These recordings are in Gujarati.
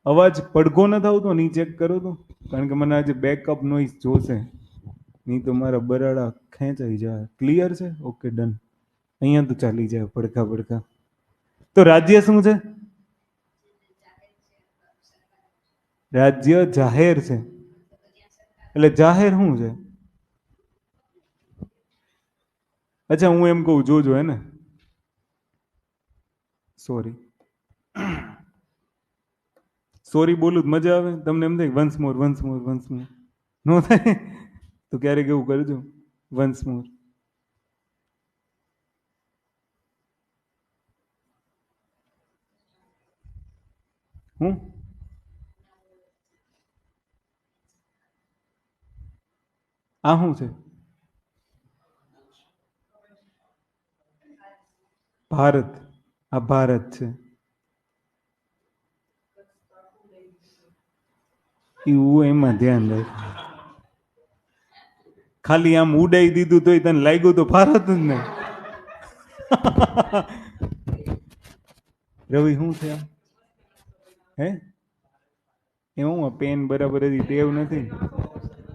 અવાજ પડઘો ન આવતો નહીં ચેક કરો તો, કારણ કે મને આજે બેકઅપ નોઈઝ જોશે, નહીં તો મારા બરાડા ખેંચાઈ જાય. ક્લિયર છે? Okay done. અહીંયા તો ચાલી જાય પડખા પડખા. તો રાજ્ય શું છે? રાજ્ય જાહેર છે. એટલે જાહેર શું છે? અચ્છા હું એમ કહું, જોજો હે ને, સોરી સોરી બોલું તો મજા આવે તમને? એમ થાય once more once more once more, નો થાય? તો ક્યારેક એવું કરજો, વન્સ મોર. હું આ શું છે? ભારત. આ ભારત છે. એવું એમાં ધ્યાન રાખ. ખાલી આમ ઉડાઈ દીધું તોય તને લાગ્યું તો ભારત જ ને. રવિ શું છે આમ? હે એવું પેન બરાબર હજી ટેવ નથી.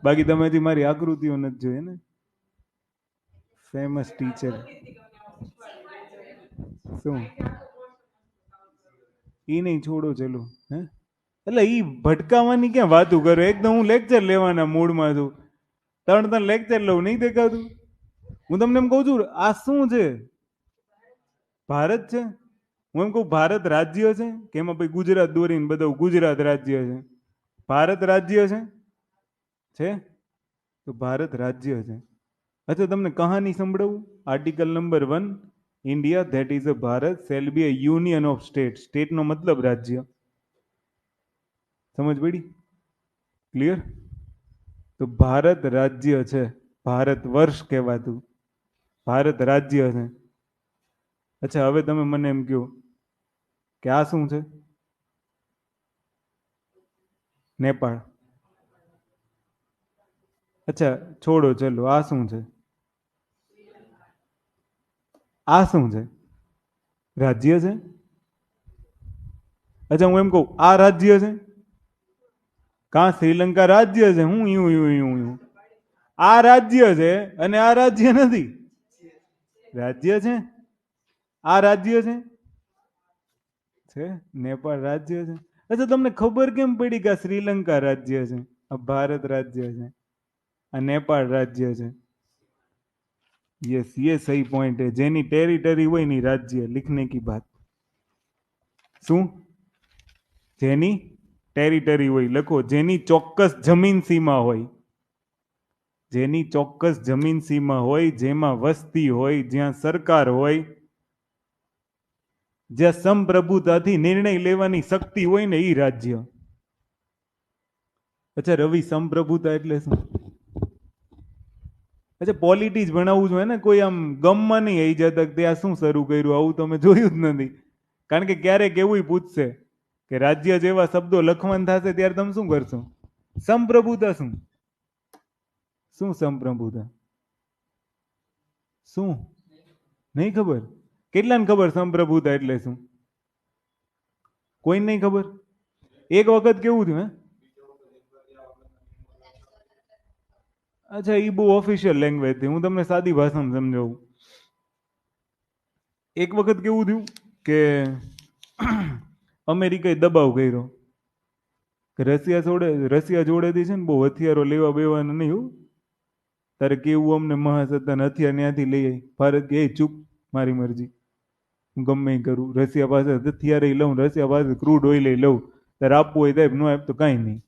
બાકી તમે હજી મારી આકૃતિઓ નથી જોઈ ને. ફેમસ ટીચર શું? ઈ નહીં, છોડો ચલો. હે એટલે ઈ ભટકાવાની ક્યાં વાતું કરો? એકદમ હું લેક્ચર લેવાના મૂડમાં છું. ત્રણ લેક્ચર લઉં, નહીં દેખાતું? હું તમને એમ કહું છું આ શું છે? ભારત છે. હું એમ કહું ભારત રાજ્ય છે કે એમાં પછી ગુજરાત દોરીને બધું ગુજરાત રાજ્ય છે? ભારત રાજ્ય છે? છે તો ભારત રાજ્ય છે. અચ્છા તમને કહાની સંભળાવું. Article number 1, India that is a Bharat shall be a union of state. સ્ટેટનો મતલબ રાજ્ય. સમજ પડી? ક્લિયર? તો ભારત રાજ્ય છે. ભારત વર્ષ કહેવાતું, ભારત રાજ્ય છે. અચ્છા હવે તમે મને એમ કહો કે આ શું છે? નેપાળ. અચ્છા છોડો ચલો, આ શું છે? આ શું છે? રાજ્ય છે? અચ્છા હું એમ કહું આ રાજ્ય છે? કા શ્રીલંકા રાજ્ય છે? હું યું યું યું યું. આ રાજ્ય છે અને આ રાજ્ય નથી. રાજ્ય છે. આ રાજ્ય છે. છે નેપાળ રાજ્ય છે. અચ્છા તમને ખબર કેમ પડી કે આ શ્રીલંકા રાજ્ય છે, આ ભારત રાજ્ય છે, આ નેપાળ રાજ્ય છે? यस ये सही पॉइंट है. જેની ટેરિટરી હોય ની રાજ્ય, लिखने की बात. શું? જેની ટેરિટરી હોય લખો. જેની ચોક્કસ જમીન સીમા હોય, જેની ચોક્કસ જમીન સીમા હોય, જેમાં વસ્તી હોય, જ્યાં સરકાર હોય, જ્યાં સંપ્રભુતાથી નિર્ણય લેવાની શક્તિ હોય ને એ રાજ્ય. અચ્છા રવિ, સંપ્રભુતા એટલે શું? અચ્છા પોલિટિક્સ ભણાવવું જોઈએ ને, કોઈ આમ ગમમાં નહીં આવી જતા કે આ શું શરૂ કર્યું, આવું તમે જોયું જ નથી. કારણ કે ક્યારેક એવું પૂછશે કે રાજ્ય જેવા શબ્દો લખવાન થશે ત્યારે તમે શું કરશો? સંપ્રભુતા શું? શું સંપ્રભુતા? શું નહીં ખબર? કેટલાને ખબર સંપ્રભુતા એટલે શું? કોઈ નહીં ખબર? એક વખત કેવું થયું? હે અચ્છા એ બહુ ઓફિશિયલ લેંગ્વેજ હતી, હું તમને સાદી ભાષામાં સમજાવું. એક વખત કેવું થયું કે અમેરિકાએ દબાવ કર્યો કે રશિયા જોડેથી છે ને બહુ હથિયારો લેવા બેવાના નહીં હો, તારે કેવું અમને મહાસત્તાને હથિયાર ત્યાંથી લઈ આવી. ભારત કે ચૂપ, મારી મરજી, હું ગમે એ કરું. રશિયા પાસે હથિયાર લઉં, રશિયા પાસે ક્રૂડ ઓઇલ લઉં, તારે આપવું હોય તો ન આપ તો કાંઈ નહીં.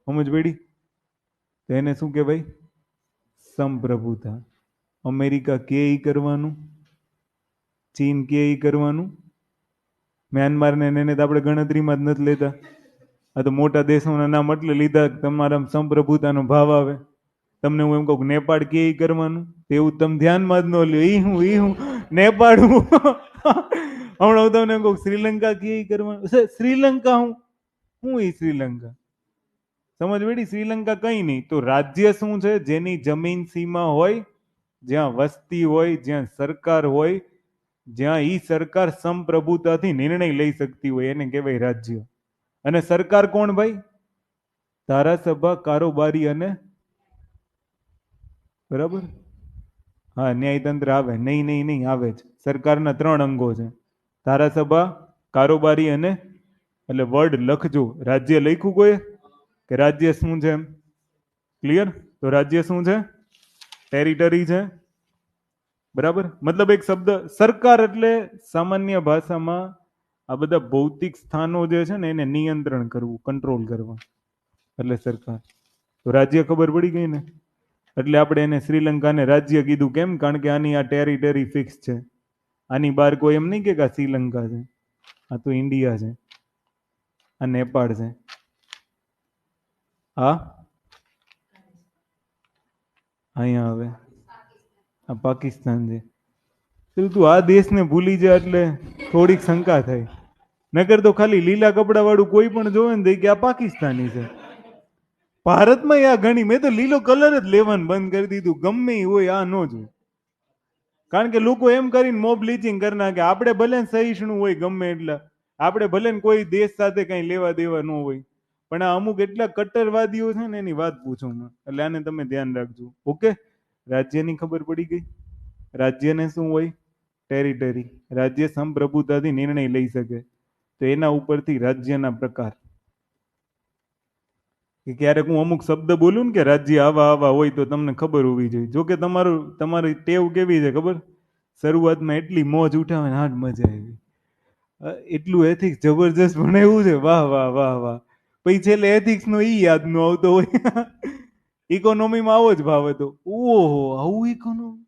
સમજ પડી? તો એને શું કહેવાય? સંપ્રભુતા. અમેરિકા કે ઈ કરવાનું, ચીન કે ઈ કરવાનું. મ્યાનમાર ને એને તો આપણે ગણતરીમાં જ નથી લેતા. આ તો મોટા દેશોના નામ એટલે લીધા તમારા સંપ્રભુતાનો ભાવ આવે. તમને હું એમ કહું નેપાળ કે ઈ કરવાનું, એવું તમે ધ્યાનમાં જ ન લ્યો. ઈ હું નેપાળ હું. હમણાં હું તમને એમ કહું શ્રીલંકા કે ઈ કરવાનું. શ્રીલંકા હું ઈ શ્રીલંકા. સમજ પડી? શ્રીલંકા કઈ નહીં. તો રાજ્ય શું છે? જેની જમીન સીમા હોય, જ્યાં વસ્તી હોય, જ્યાં સરકાર હોય, જ્યાં ઈ સરકાર સંપ્રભુતાથી નિર્ણય લઈ શકતી હોય, એને કહેવાય રાજ્ય. અને સરકાર કોણ ભાઈ? ધારાસભા, કારોબારી અને બરાબર. હા, ન્યાયતંત્ર આવે. નહીં નહીં નહીં આવે જ. સરકારના 3 અંગો છે: ધારાસભા, કારોબારી અને, એટલે વર્ડ લખજો. રાજ્ય લખ્યું કોઈ કે રાજ્ય શું છે? ક્લિયર? તો રાજ્ય શું છે? ટેરિટરી છે. બરાબર. મતલબ એક શબ્દ સરકાર એટલે સામાન્ય ભાષામાં આ બધા ભૌતિક સ્થાનો જે છે ને એને નિયંત્રણ કરવું, કંટ્રોલ કરવા, એટલે સરકાર. તો રાજ્ય ખબર પડી ગઈ ને? એટલે આપણે એને શ્રીલંકાને રાજ્ય કીધું. કેમ? કારણ કે આની આ ટેરિટરી ફિક્સ છે. આની બહાર કોઈ એમ નહીં કે આ શ્રીલંકા છે, આ તો ઇન્ડિયા છે, આ નેપાળ છે, આ અહીંયા હવે આ પાકિસ્તાન છે. તું આ દેશને ભૂલી જાય એટલે થોડીક શંકા થાય. નકર તો ખાલી લીલા કપડા વાળું કોઈ પણ જોવે ને કે આ પાકિસ્તાની છે. ભારતમાં આ ઘણી, મેં તો લીલો કલર જ લેવાનું બંધ કરી દીધું. ગમે ઈ હોય, આ ન જોઈએ. કારણ કે લોકો એમ કરીને મોબ લીચિંગ કરી નાખે. આપણે ભલે સહિષ્ણુ હોય ગમે એટલા, આપણે ભલે કોઈ દેશ સાથે કઈ લેવા દેવા ન હોય, પણ આ અમુક એટલા કટ્ટરવાદીઓ છે ને એની વાત પૂછો માં. એટલે આને તમે ધ્યાન રાખજો. ઓકે, રાજ્યની ખબર પડી ગઈ. રાજ્યને શું હોય? ટેરિટરી. રાજ્ય સંપ્રભુતાથી નિર્ણય લઈ શકે. તો એના ઉપરથી રાજ્યના પ્રકાર, કે ક્યારેક હું અમુક શબ્દ બોલું ને કે રાજ્ય આવા આવા હોય તો તમને ખબર હોવી જોઈએ. જો કે તમારી ટેવ કેવી છે ખબર? શરૂઆતમાં એટલી મોજ ઉઠાવે ને, હાડ મજા આવી, એટલું એથિક્સ જબરજસ્ત ભણાવ્યું છે, વાહ વાહ વાહ વાહ. પછી છેલ્લે એથિક્સ નો ઈ યાદ ન આવતો હોય. ઇકોનોમીમાં આવો જ ભાવ હતો. ઓહો, આવું ઇકોનોમી!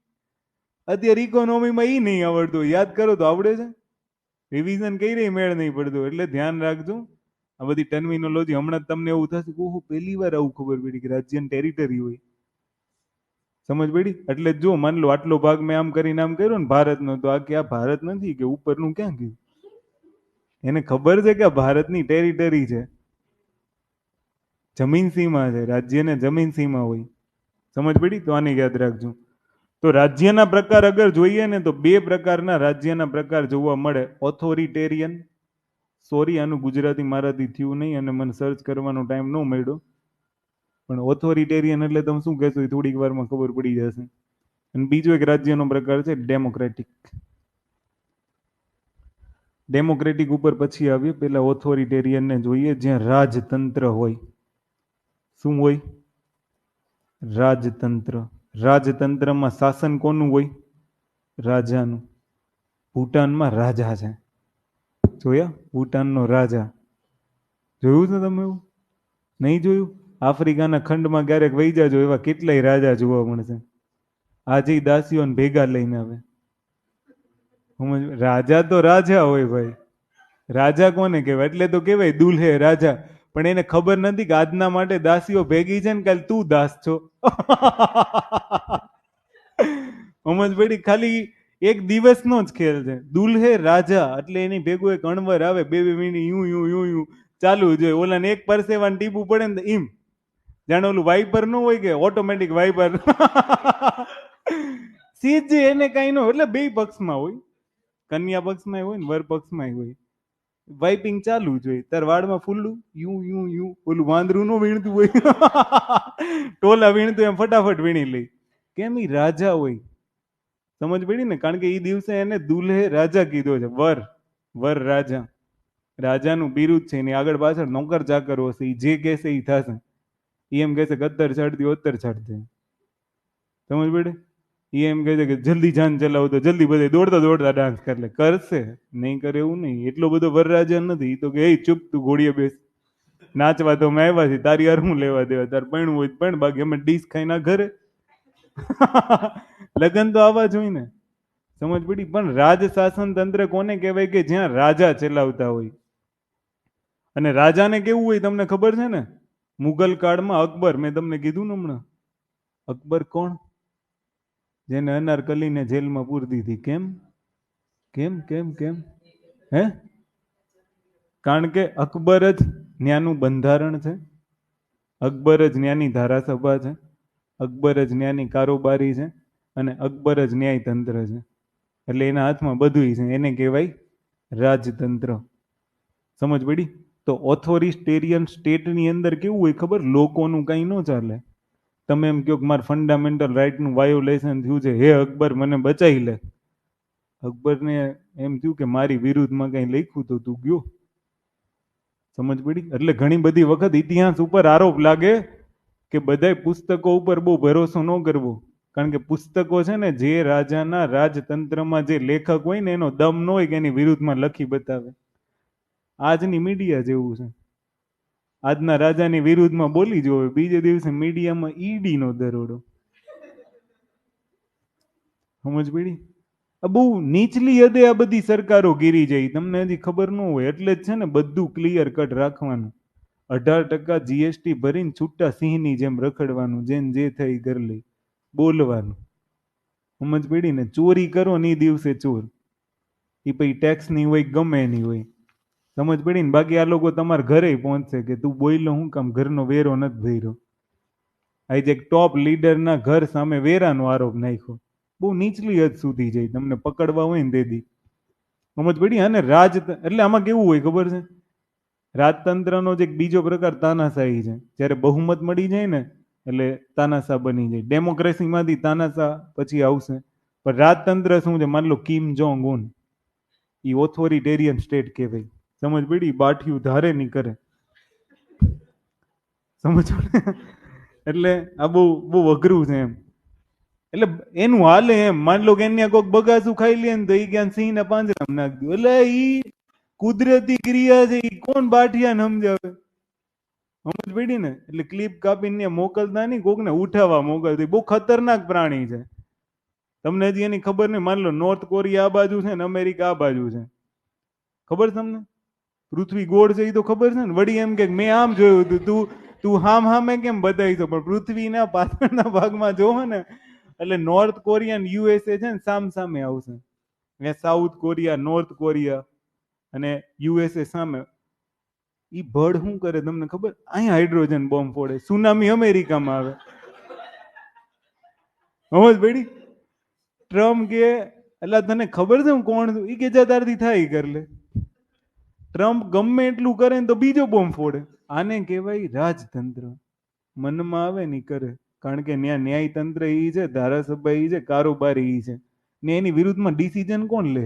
અત્યારે ઇકોનોમીમાં ઈ નહીં આવડતું. યાદ કરો તો આવડે છે. રિવિઝન કઈ રહી મેળ નહીં પડતો. એટલે ધ્યાન રાખજો. આ બધી ટર્મિનોલોજી હમણાં તમને એવું થશે કે ઓહો, પહેલી વાર આવું ખબર પડી કે રાજ્યની ટેરિટરી હોય. સમજ પડી? એટલે જો માન લો આટલો ભાગ મેં આમ કરીને આમ કર્યો ને ભારતનો, તો આ કે આ ભારત નથી, કે ઉપરનું ક્યાં ગયું? એને ખબર છે કે આ ભારતની ટેરિટરી છે, જમીન સીમા છે. રાજ્યને જમીન સીમા હોય. સમજ પડી? તો આને યાદ રાખજો. તો રાજ્યના પ્રકાર અગર જોઈએ ને તો 2 પ્રકારના રાજ્યના પ્રકાર જોવા મળે. ઓથોરિટેરિયન, સોરી આનું ગુજરાતી મારાથી થયું નહીં અને મને સર્ચ કરવાનો ટાઈમ ન મળ્યો, પણ ઓથોરિટેરિયન એટલે તમે શું કહેશો એ થોડીક વારમાં ખબર પડી જશે. અને બીજો એક રાજ્યનો પ્રકાર છે ડેમોક્રેટિક. ડેમોક્રેટિક ઉપર પછી આવીએ, પેલા ઓથોરિટેરિયનને જોઈએ, જ્યાં રાજતંત્ર હોય. શું હોય? રાજતંત્ર. રાજતંત્રમાં શાસન કોનું હોય? રાજાનું. ભૂટાનમાં રાજા છે. જોયા? ભૂટાનનો રાજા જોયું છે તમે? એવું નહીં જોયું? આફ્રિકાના ખંડમાં ક્યારેક વહી જાજો, એવા કેટલાય રાજા જોવા મળશે. આજે દાસીઓને ભેગા લઈને આવે. રાજા તો રાજા હોય ભાઈ. રાજા કોને કહેવાય? એટલે તો કહેવાય દુલ્હે રાજા. પણ એને ખબર નથી કે આજના માટે દાસીઓ ભેગી છે ને કાલ તું દાસ છો. સમજ પડી? ખાલી એક દિવસનો જ ખેલ છે. દુલ્હે રાજા એટલે એની ભેગું એક અણવર આવે, 2 minute you you you you ચાલુ જ હોય. ઓલાને એક પરસેવાને ટીપું પડે ને એમ જાણે ઓલું વાઇપર ન હોય કે ઓટોમેટિક વાઇપર. સીધ એને કઈ ન હોય. એટલે 2 પક્ષમાં હોય. કન્યા પક્ષમાં હોય ને વર પક્ષમાં હોય. વાઇપિંગ ચાલુ જ હોય. તાર વાળમાં ફૂલું યુ યુ યુ, ઓલું વાંદરું નો વીણતું હોય. ટોલા વીણતું એમ ફટાફટ વીણી લે. કેમ? ઈ રાજા હોય. સમજ પડી ને? કારણ કે એ દિવસે એને દુલ્હે રાજા કીધો છે. વર, વર રાજા. રાજાનું બિરુદ છે. એની આગળ પાછળ નોકર ચાકરો હશે. એ જે કહેશે એ થશે. એ એમ કહેશે કે અત્તર છાડતી અત્તર છાડતે. સમજ પડે? એ એમ કહે છે કે જલ્દી જાન ચલાવો, તો જલ્દી બધે દોડતા દોડતા ડાન્સ કરે. કરશે, નહીં કરે એવું નહીં. એટલો બધો વરરાજા નથી. તો કે એ ચૂપ, તું ઘોડીએ બેસ, નાચવા તો અમે આવ્યા છીએ, તારી યાર હું લેવા દેવા? તાર પૈણું હોય પણ, બાકી અમે ડીશ ખાઈને ઘરે. લગન તો આવા જ હોય ને. સમજ પડી? પણ રાજ શાસન તંત્ર કોને કહેવાય? કે જ્યાં રાજા ચલાવતા હોય. અને રાજાને કેવું હોય તમને ખબર છે ને? મુગલ કાળમાં અકબર, મેં તમને કીધું ને હમણાં. અકબર કોણ? જેને અનારકલીને જેલમાં પૂરી દીધી. કેમ કેમ કેમ કેમ? હે? કારણ કે અકબર જ ન્યાનું બંધારણ છે, અકબર જ ન્યાની ધારાસભા છે, અકબર જ ન્યાની કારોબારી છે, અને અકબર જ ન્યાયતંત્ર છે. એટલે એના હાથમાં બધું છે. એને કહેવાય રાજતંત્ર. સમજ પડી? તો ઓથોરિટેરિયન સ્ટેટની અંદર કેવું હોય ખબર, લોકોનું કંઈ ન ચાલે. તમે એમ કહો કે મારે ફંડામેન્ટલ રાઇટનું વાયોલેશન થયું છે, હે અકબર મને બચાવી લે. અકબરને એમ થયું કે મારી વિરુદ્ધમાં કંઈ લખ્યું તો તું ગયો. સમજ પડી? એટલે ઘણી બધી વખત ઇતિહાસ ઉપર આરોપ લાગે કે બધાય પુસ્તકો ઉપર બહુ ભરોસો ન કરવો, કારણ કે પુસ્તકો છે ને જે રાજાના રાજતંત્રમાં જે લેખક હોય ને એનો દમ ન હોય કે એની વિરુદ્ધમાં લખી બતાવે. આજની મીડિયા જેવું છે. આજના રાજાની વિરુદ્ધમાં બોલી જોવે, બીજે દિવસે મીડિયામાં ઈડીનો દરોડો. સમજ પડી? આ બહુ નીચલી હદે આ બધી સરકારો ગીરી જાય, તમને હજી ખબર ન હોય. એટલે જ છે ને બધું ક્લિયર કટ રાખવાનું. 18% જીએસટી ભરીને છૂટા સિંહની જેમ રખડવાનું, જેને જે થઈ કરી લે, બોલવાનું. સમજ પડી ને? ચોરી કરો ને એ દિવસે ચોર, એ પછી ટેક્સ ની હોય ગમે એની હોય. સમજ પડી ને? બાકી આ લોકો તમારા ઘરે પહોંચશે કે તું બોયલો હું કામ ઘરનો વેરો નથી ભર્યો. આજે એક ટોપ લીડરના ઘર સામે વેરાનો આરોપ નાખ્યો. બહુ નીચલી હદ સુધી જાય, તમને પકડવા હોય ને તેથી. સમજ પડી? અને એટલે આમાં કેવું હોય ખબર છે, રાજતંત્રનો જ એક બીજો પ્રકાર તાનાશાહી છે. જ્યારે બહુમત મળી જાય ને એટલે તાનાશાહ બની જાય. ડેમોક્રેસીમાંથી તાનાશાહ પછી આવશે. પણ રાજતંત્ર શું છે, માન લો કિમ જોંગ ઉન, એ ઓથોરિટેરિયન સ્ટેટ કહેવાય. સમજ પડી? બાઠિયું ધારે નહીં કરે. સમજ પડી? એટલે આ બહુ બહુ અઘરું છે એમ. એટલે એનું હાલે એમ. માન લો કે એને કોઈક બગાસું ખાઈ લે ને તો એ ક્યાં સિંહને પાંજરામાં નાખી દો. એટલે ઈ કુદરતી ક્રિયા છે, ઈ કોણ બાઠિયાને સમજાવે? સમજ પડી ને? એટલે ક્લિપ કાપીને મોકલતા નહીં, કોકને ઉઠાવવા મોકલતી. બહુ ખતરનાક પ્રાણી છે. તમને હજી એની ખબર નહીં. માન લો નોર્થ કોરિયા આ બાજુ છે ને અમેરિકા આ બાજુ છે, ખબર તમને? પૃથ્વી ગોળ છે એ તો ખબર છે ને? વળી એમ કે મેં આમ જોયું હતું, તું હામે કેમ બતાવી તો? પણ પૃથ્વીના પાછળના ભાગમાં જોવો ને એટલે નોર્થ કોરિયા અને યુએસએ છે ને સામ સામે આવશે. સાઉથ કોરિયા, નોર્થ કોરિયા અને યુએસએ સામે. ઈ ભડ શું કરે તમને ખબર? અહીંયા હાઇડ્રોજન બોમ્બ ફોડે. સુનામી અમેરિકામાં આવે. સમજ પડી? ટ્રમ્પ કે એટલે તને ખબર છે હું કોણ છું? ઈ કે તારથી થાય કર લે. ટ્રમ્પ ગમે એટલું કરે ને તો બીજો બોમ્બ ફોડે. આને કહેવાય રાજતંત્ર. મનમાં આવે ને કરે, કારણ કે ન્યાયતંત્ર ઈ છે, ધારાસભ્ય ઈ છે, કારોબારી ઈ છે ને એની વિરુદ્ધમાં ડિસિઝન કોણ લે?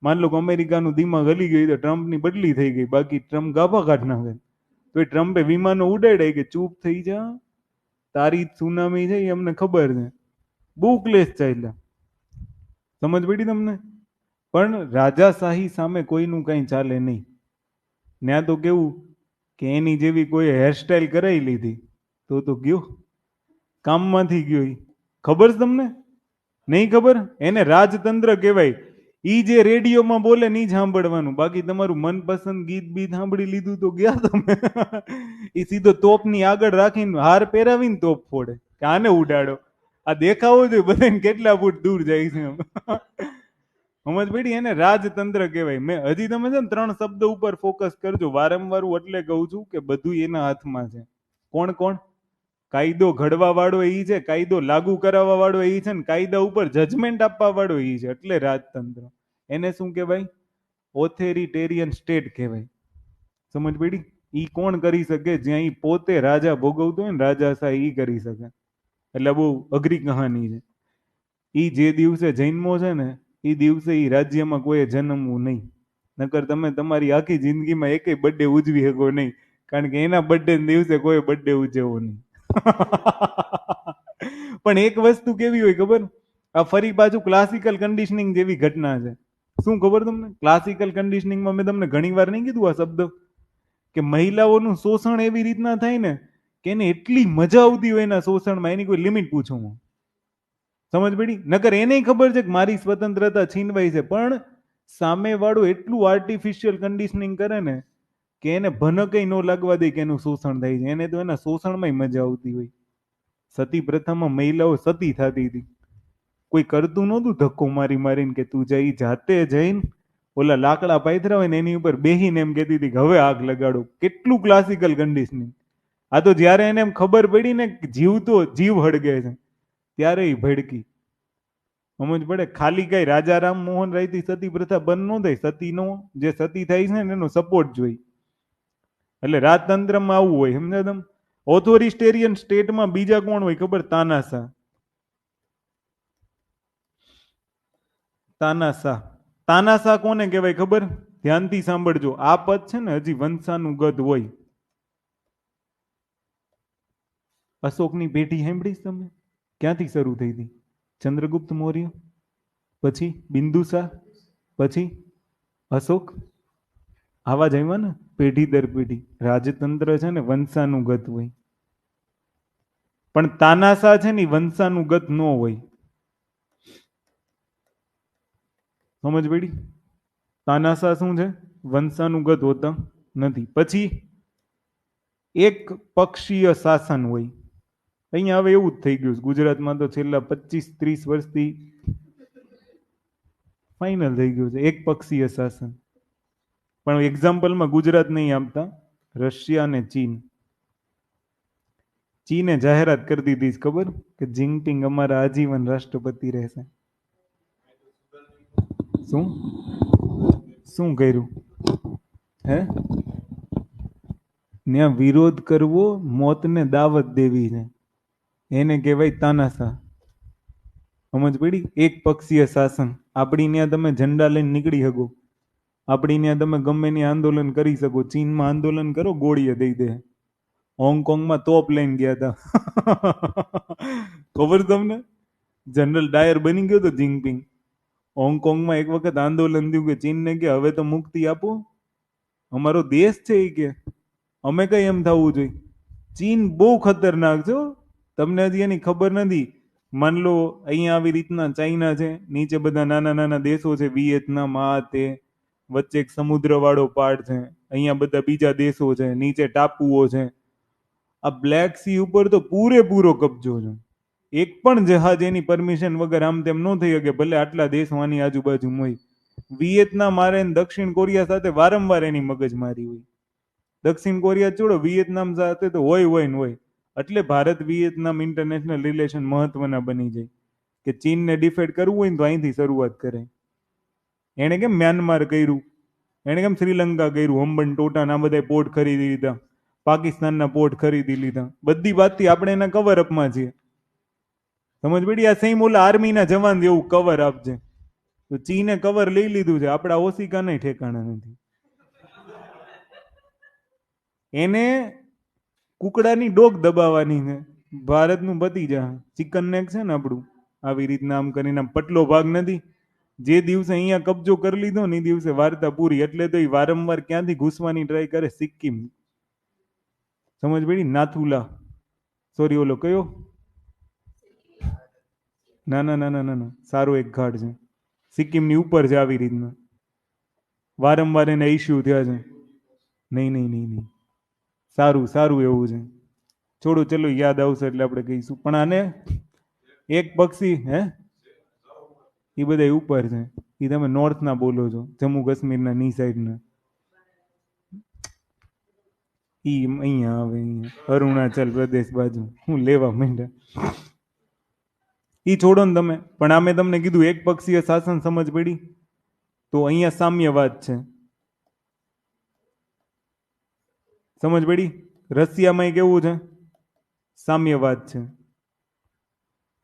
માન લો કે અમેરિકાનું દિમાગ હલી ગયું તો ટ્રમ્પની બદલી થઈ ગઈ, બાકી ટ્રમ્પ ગાભા કાઢ નાખે. તો એ ટ્રમ્પે વિમાનો ઉડાડ્યા કે ચૂપ થઈ જા, તારી સુનામી છે એ અમને ખબર છે. બહુ ક્લેશ ચાલ્યા. સમજ પડી તમને? પણ રાજાશાહી સામે કોઈનું કંઈ ચાલે નહીં. ત્યાં તો કેવું કે એની જેવી કોઈ હેરસ્ટાઈલ કરાવી લીધી તો ગયો, કામમાંથી ગયો. ખબર છે તમને? નહીં ખબર? એને રાજતંત્ર કહેવાય. ઈ જે રેડિયોમાં બોલે નહીં સાંભળવાનું, બાકી તમારું મનપસંદ ગીત બીત સાંભળી લીધું તો ગયા તમે. એ સીધો તોપની આગળ રાખીને હાર પહેરાવીને તોપ ફોડે કે આને ઉડાડો. આ દેખાવો જોઈએ બધાને કેટલા ફૂટ દૂર જાય છે. સમજ પડી? એને રાજતંત્ર કહેવાય. મેં હજી તમે છે ને 3 શબ્દ ઉપર ફોકસ કરજો. વારંવાર હું એટલે કહું છું કે બધું એના હાથમાં છે. કોણ કોણ? કાયદો ઘડવા વાળો એ છે, કાયદો લાગુ કરાવવા વાળો એ છે, ને કાયદા ઉપર જજમેન્ટ આપવા વાળો એ છે. એટલે રાજતંત્ર. એને શું કહેવાય? ઓથોરિટેરિયન સ્ટેટ કહેવાય. સમજ પડી? ઈ કોણ કરી શકે? જ્યાં ઈ પોતે રાજા ભોગવતો હોય ને, રાજાશાહી ઈ કરી શકે. એટલે બહુ અઘરી કહાની છે. ઈ જે દિવસે જન્મો છે ને એ દિવસે ઈ રાજ્યમાં કોઈ જન્મવું નહીં. નકર તમે તમારી આખી જિંદગીમાં એકેય બર્થડે ઉજવી શકો નહીં, કારણ કે એના બર્થડે દિવસે કોઈ બર્થડે ઉજવવો નહીં. પણ એક વસ્તુ કેવી હોય ખબર? આ ફરી પાછું ક્લાસિકલ કન્ડિશનિંગ જેવી ઘટના છે. શું ખબર તમને? ક્લાસિકલ કન્ડિશનિંગમાં મેં તમને ઘણી વાર નહીં કીધું આ શબ્દ, કે મહિલાઓનું શોષણ એવી રીતના થાય ને કે એને એટલી મજા આવતી હોય એના શોષણમાં, એની કોઈ લિમિટ પૂછો હું. સમજ પડી? નકર એને ખબર છે કે મારી સ્વતંત્રતા છીનવાઈ છે, પણ સામે વાળું એટલું આર્ટિફિશિયલ કન્ડિશનિંગ કરે ને કે એને ભનકઈ ન લાગવા દે કે એનું શોષણ થાય છે. એને તો એના શોષણમાં મજા આવતી હોય. સતી પ્રથામાં મહિલાઓ સતી થતી હતી. કોઈ કરતું નહોતું ધક્કો મારી મારીને કે તું જઈ જાતે જઈને ઓલા લાકડા પાથરા હોય ને એની ઉપર બેહીને એમ કહેતી હતી કે હવે આગ લગાડો. કેટલું ક્લાસિકલ કન્ડિશનિંગ. આ તો જ્યારે એને એમ ખબર પડી ને જીવ હળગે છે ત્યારે એ ભડકી. સમજ પડે? ખાલી કઈ રાજા રામ મોહન રાયથી સતી પ્રથા બંધ ન થાય. સતીનો જે સતી થાય છે ને એનો સપોર્ટ જોઈ. એટલે રાજતંત્રમાં આવું હોય, સમજ્યા તમે? ઓથોરિસ્ટેરિયન સ્ટેટમાં બીજા કોણ હોય ખબર? તાનાશાહ. તાનાશાહ. તાનાશાહ કોને કહેવાય ખબર? ધ્યાનથી સાંભળજો. આ પદ છે ને હજી વંશાનુગત હોય. અશોકની પેઢી સાંભળીશ તમે? ક્યાંથી શરૂ થઈ હતી? ચંદ્રગુપ્ત મૌર્ય, પછી બિંદુસાર, પછી અશોક. આવા જ આવ્યા ને પેઢી દર પેઢી. રાજતંત્ર છે ને વંશાનુગત હોય, પણ તાનાશાહ છે ને વંશાનુગત ન હોય. સમજ પડી? તાનાશાહ શું છે? વંશાનુગત હોતા નથી. પછી એક પક્ષીય શાસન હોય. અહીંયા હવે એવું જ થઈ ગયું. ગુજરાતમાં તો છેલ્લા 25-30 વર્ષથી ફાઇનલ થઈ ગયું છે એક પક્ષીય શાસન. પણ એક્ઝામ્પલમાં ગુજરાત નહીં આપતા, રશિયા અને ચીન. ચીને જાહેરાત કરી દીધી ખબર કે જિનપિંગ અમારા આજીવન રાષ્ટ્રપતિ રહેશે. શું શું કર્યું? હે? ત્યાં વિરોધ કરવો મોતને દાવત દેવી છે. એને કહેવાય તાનાશાહ. સમજ પડી? એક પક્ષીય શાસન. આપણી ત્યાં તમે ઝંડા લઈને નીકળી શકો, આપણી ત્યાં તમે ગમે ત્યાં આંદોલન કરી શકો. ચીનમાં આંદોલન કરો, ગોળીએ દઈ દે. હોંગકોંગમાં તોપ લઈને ગયા હતા. ખબર તમને? જનરલ ડાયર બની ગયો તો જિનપિંગ. હોંગકોંગમાં એક વખત આંદોલન થયું કે ચીનને કે હવે તો મુક્તિ આપો, અમારો દેશ છે એ કે અમે કઈ એમ થવું જોઈએ. ચીન બહુ ખતરનાક છે. તમને હજી એની ખબર નથી. માન લો અહીંયા આવી રીતના ચાઇના છે, નીચે બધા નાના નાના દેશો છે, વિયેતનામ, આ તે, વચ્ચે એક સમુદ્ર વાળો પાર્ટ છે, અહીંયા બધા બીજા દેશો છે, નીચે ટાપુઓ છે. આ બ્લેક સી ઉપર તો પૂરેપૂરો કબજો છે. એક પણ જહાજ એની પરમિશન વગર આમ તેમ ન થઈ શકે, ભલે આટલા દેશો આની આજુબાજુ હોય. વિયેતનામ મારે દક્ષિણ કોરિયા સાથે વારંવાર એની મગજમારી હોય. દક્ષિણ કોરિયા છોડો, વિયેતનામ સાથે તો હોય ને હોય. એટલે ભારત વિયેતનામ ઇન્ટરનેશનલ રિલેશન મહત્વના બની જાય કે ચીનને ડિફેન્ડ કરવું હોય ને તો અહીંથી શરૂઆત કરે. એણે કેમ મ્યાનમાર કર્યું, એણે કેમ શ્રીલંકા કર્યું, હમ્બન ટોટા આ બધા પોર્ટ ખરીદી લીધા, પાકિસ્તાનના પોર્ટ ખરીદી લીધા. બધી વાતથી આપણે એના કવર અપમાં છીએ. સમજ પડી? આ સેમ ઓલા આર્મીના જવાન જેવું કવર આપજે. તો ચીને કવર લઈ લીધું છે, આપણા ઓશિકા નહીં ઠેકાણા નથી. એને કુકડાની ડોક દબાવવાની છે. ભારતનું પતી જા ચિકન નેક છે ને આપણું, આવી રીતના આમ કરીને પટલો ભાગ નથી. જે દિવસે અહીંયા કબજો કરી લીધો ને એ દિવસે વાર્તા પૂરી. એટલે તો એ વારંવાર ક્યાંથી ઘૂસવાની ટ્રાય કરે? સિક્કિમ. સમજ પડી? નાથુલા, સોરી ઓલો કયો? ના ના ના ના ના ના, સારો એક ઘાટ છે સિક્કિમની ઉપર છે. આવી રીતના વારંવાર એને ઇસ્યુ થયા છે. નહીં નહીં નહીં નહીં, સારું સારું એવું છે. છોડો, ચલો યાદ આવશે એટલે આપણે કહીશું. પણ આને એક પક્ષી હે, એ બધા ઉપર છે. એ તમે નોર્થના બોલો છો, જમ્મુ કાશ્મીરના ની સાઈડના. ઈ અહીંયા આવે, અહીંયા અરુણાચલ પ્રદેશ બાજુ. હું લેવા માંડ્યા. ઈ છોડો ને તમે. પણ આમે તમને કીધું એક પક્ષીય શાસન. સમજ પડી? તો અહીંયા સામ્યવાદ છે. સમજ પડી? રશિયામાં કેવું છે? સામ્યવાદ છે.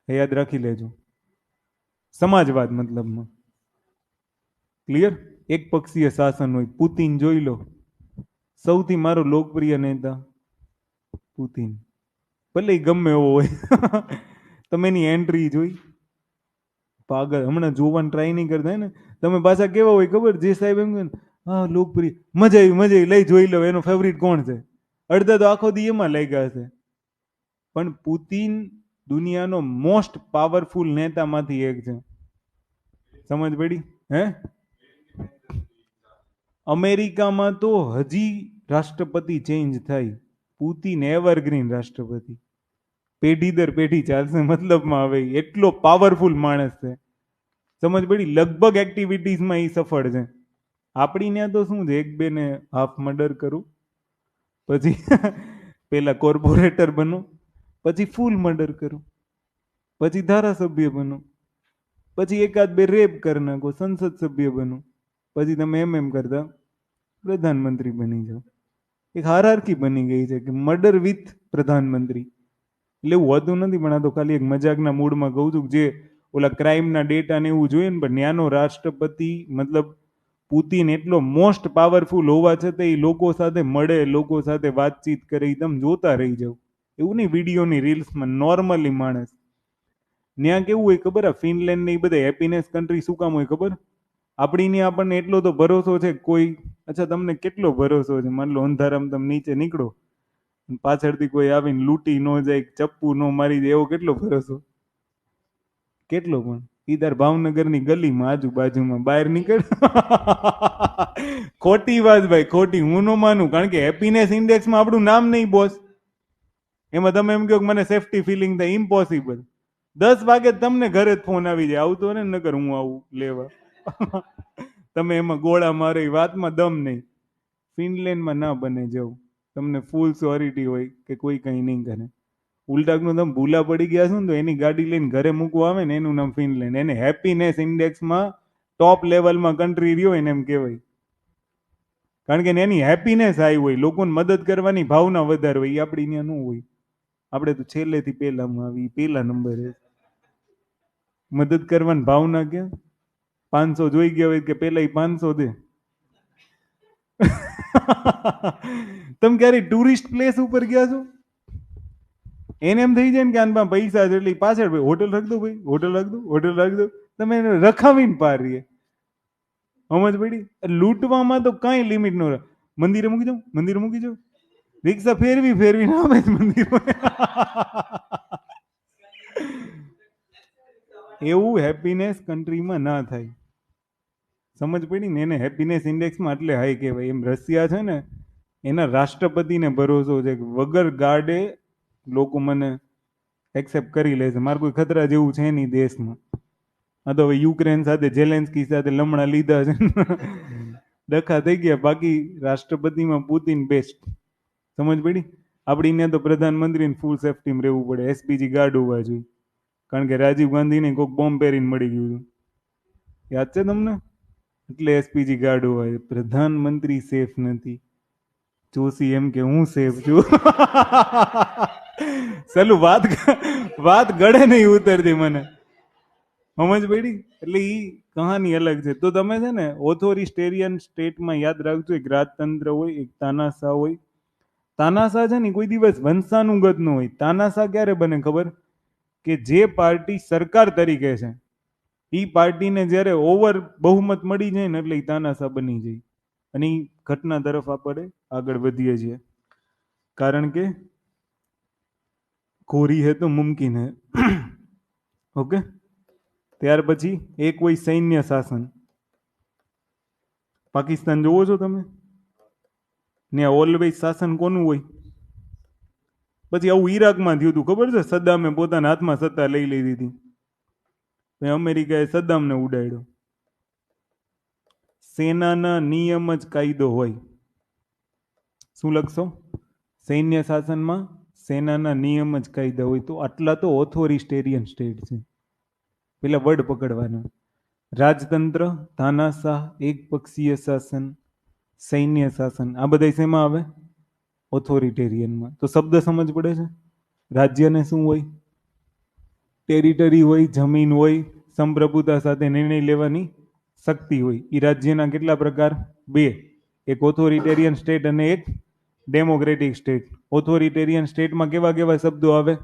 યાદ રાખી લેજો. સમાજવાદ મતલબમાં. ક્લિયર? એક પક્ષીય શાસન હોય. પુતિન જોઈ લો, સૌથી મારો લોકપ્રિય નેતા પુતિન. ભલે ગમે એવો હોય. તમે એની એન્ટ્રી જોઈ? પાગલ. હમણાં જોવાનું ટ્રાય નહીં કરતા ને તમે. પાછા કેવા હોય ખબર? જે સાહેબ એમ કે હા લોકપ્રિય, મજા આવી મજા આવી, લઈ જોઈ લો એનો ફેવરિટ કોણ છે. અડધા તો આખો દી એમાં લાગ્યા હશે. પણ પુતિન દુનિયાનો મોસ્ટ પાવરફુલ નેતામાંથી એક છે. સમજ પડી? હે? અમેરિકામાં તો હજી રાષ્ટ્રપતિ ચેન્જ થાય. પુતિન એવરગ્રીન રાષ્ટ્રપતિ, પેઢી દર પેઢી ચાલશે. મતલબમાં આવે એટલો પાવરફુલ માણસ છે. સમજ પડી? લગભગ એક્ટિવિટીઝમાં એ સફળ છે. આપણી ત્યાં તો શું છે? એક બે ને હાફ મર્ડર કરું, પછી પેલા કોર્પોરેટર બનો, પછી ફૂલ મર્ડર કરો, પછી ધારાસભ્ય બનો, પછી એકાદ બે રેપ કરી નાખો, સંસદ સભ્ય બનો, પછી તમે એમ કરતા પ્રધાનમંત્રી બની જાઓ. એક હાયરાર્કી બની ગઈ છે કે મર્ડર વિથ પ્રધાનમંત્રી. એટલે એવું હોતું નથી, પણ આ તો ખાલી એક મજાકના મૂડમાં કહું છું કે જે ઓલા ક્રાઇમના ડેટા ને એવું જોઈએ ને, પણ ન્યાનો રાષ્ટ્રપતિ મતલબ પુતિન એટલો મોસ્ટ પાવરફુલ હોવા છતાં એ લોકો સાથે મળે, લોકો સાથે વાતચીત કરે, એ તમે જોતા રહી જાવ. એવું નહીં વિડીયોની રીલ્સમાં, નોર્મલી માણસ. ત્યાં કેવું હોય ખબર? આ ફિનલેન્ડ ને એ બધા હેપીનેસ કન્ટ્રી શું કામ હોય ખબર? આપણી ને આપણને એટલો તો ભરોસો છે કોઈ, અચ્છા તમને કેટલો ભરોસો છે, માન લો અંધારામાં તમે નીચે નીકળો, પાછળથી કોઈ આવીને લૂંટી ન જાય, ચપ્પુ ન મારી જાય, એવો કેટલો ભરોસો? કેટલો? પણ ઈ તાર ભાવનગરની ગલીમાં આજુબાજુમાં બહાર નીકળ. ખોટી વાત ભાઈ, ખોટી. હું ન માનું, કારણ કે હેપીનેસ ઇન્ડેક્સમાં આપણું નામ નહીં બોસ. એમાં તમે એમ કહો કે મને સેફટી ફિલિંગ થાય, ઇમ્પોસિબલ. 10 વાગે તમને ઘરે જ ફોન આવી જાય, આવતો ને નકર હું આવું લેવા. તમે એમાં ગોળા મારે, વાતમાં દમ નહીં. ફિનલેન્ડમાં ના બને જવું, તમને ફૂલ સોરિટી હોય કે કોઈ કંઈ નહીં કરે. ઉલટાનું તમે ભૂલા પડી ગયા છો ને, તો એની ગાડી લઈને ઘરે મૂકવા આવે ને, એનું નામ ફિનલેન્ડ. એને હેપીનેસ ઇન્ડેક્સમાં ટોપ લેવલમાં કન્ટ્રી રહ્યો એને એમ કહેવાય. કારણ કે એની હેપીનેસ હાઈ હોય, લોકોને મદદ કરવાની ભાવના વધારે હોય, એ આપણી ત્યાં ન હોય. આપણે તો છેલ્લેથી પહેલામાં આવી, પહેલા નંબરે. મદદ કરવાની ભાવના ક્યાં? 500 જોઈ ગયા હોય કે પેલા 500 દે. તમે ક્યારે ટુરિસ્ટ પ્લેસ ઉપર ગયા છો? એને એમ થઈ જાય ને કે આના પૈસા છે એટલે પાછળ ભાઈ હોટલ રાખ દો, ભાઈ હોટલ રાખ દો, હોટલ રાખ દો. તમે એને રખાવીને પાર રહીએ. સમજ પડી? લૂંટવામાં તો કઈ લિમિટ ન રહે. મંદિરે મૂકી જાઉં, મંદિરે મૂકી જાઉં, રિક્ષા ફેરવી ફેરવી ના આવે મંદિરમાં. એવું હેપીનેસ કન્ટ્રીમાં ના થાય. સમજ પડી ને? એને હેપીનેસ ઇન્ડેક્સમાં એટલે હાઈ કહેવાય. એમ રશિયા છે ને, એના રાષ્ટ્રપતિને ભરોસો છે કે વગર ગાર્ડે લોકો મને એક્સેપ્ટ કરી લે છે. મારે કોઈ ખતરા જેવું છે નહીં દેશમાં. આ તો હવે યુક્રેન સાથે, ઝેલેન્સ્કી સાથે લમણા લીધા છે, ડખા થઈ ગયા. બાકી રાષ્ટ્રપતિમાં પુતિન બેસ્ટ. સમજ પડી? આપણી ત્યાં તો પ્રધાનમંત્રીને ફૂલ સેફટીમાં રહેવું પડે, એસપીજી ગાર્ડ હોવા જોઈએ. કારણ કે રાજીવ ગાંધીને કોઈક બોમ્બ પહેરીને મળી ગયું હતું, યાદ છે તમને? એટલે એસપીજી ગાર્ડ હોય. પ્રધાનમંત્રી સેફ નથી. જોશી એમ કે હું સેફ છું. ચાલું વાત ગળે નહીં ઉતરતી મને. સમજ પડી? એટલે ઈ કહાની અલગ છે. તો તમે છે ને ઓથોરિસ્ટેરિયન સ્ટેટમાં યાદ રાખજો, એક રાજતંત્ર હોય, એક તાનાશાહ હોય. તાનાશાહ છે ને કોઈ દિવસ વંશાનુગત ન હોય. તાનાશાહ ક્યારે બને ખબર? કે જે પાર્ટી સરકાર તરીકે છે, એ પાર્ટીને જ્યારે ઓવર બહુમત મળી જાય ને, એટલે એ તાનાશાહ બની જાય. અને એ ઘટના તરફ આપણે આગળ વધીએ છીએ. કારણ કે કોરી હે તો મુમકિન હે. ઓકે. ત્યાર પછી એક હોય સૈન્ય શાસન. પાકિસ્તાન જોવો છો તમે? ને ઓલવેઝ શાસન કોનું હોય? પછી આવું ઈરાકમાં થયું હતું, ખબર છે? સદ્દામે પોતાના હાથમાં સત્તા લઈ લીધી હતી. અમેરિકાએ સદ્દામને ઉડાડ્યો. સેનાના નિયમ જ કાયદો હોય. શું લખશો? સૈન્ય શાસનમાં સેનાના નિયમ જ કાયદા હોય. તો આટલા તો ઓથોરિસ્ટેરિયન સ્ટેટ છે. પેલા વર્ડ પકડવાના. રાજતંત્ર, તાનાશાહ, એક પક્ષીય શાસન, સૈન્ય શાસન, આ બધા શેમાં આવે? ઓથોરિટેરિયનમાં. તો શબ્દ સમજ પડે છે? રાજ્યને શું હોય? ટેરિટરી હોય, જમીન હોય, સંપ્રભુતા સાથે નિર્ણય લેવાની શક્તિ હોય. એ રાજ્યના કેટલા પ્રકાર? 2. એક ઓથોરિટેરિયન સ્ટેટ અને એક ડેમોક્રેટિક સ્ટેટ. ઓથોરિટેરિયન સ્ટેટમાં કેવા કેવા શબ્દો આવે?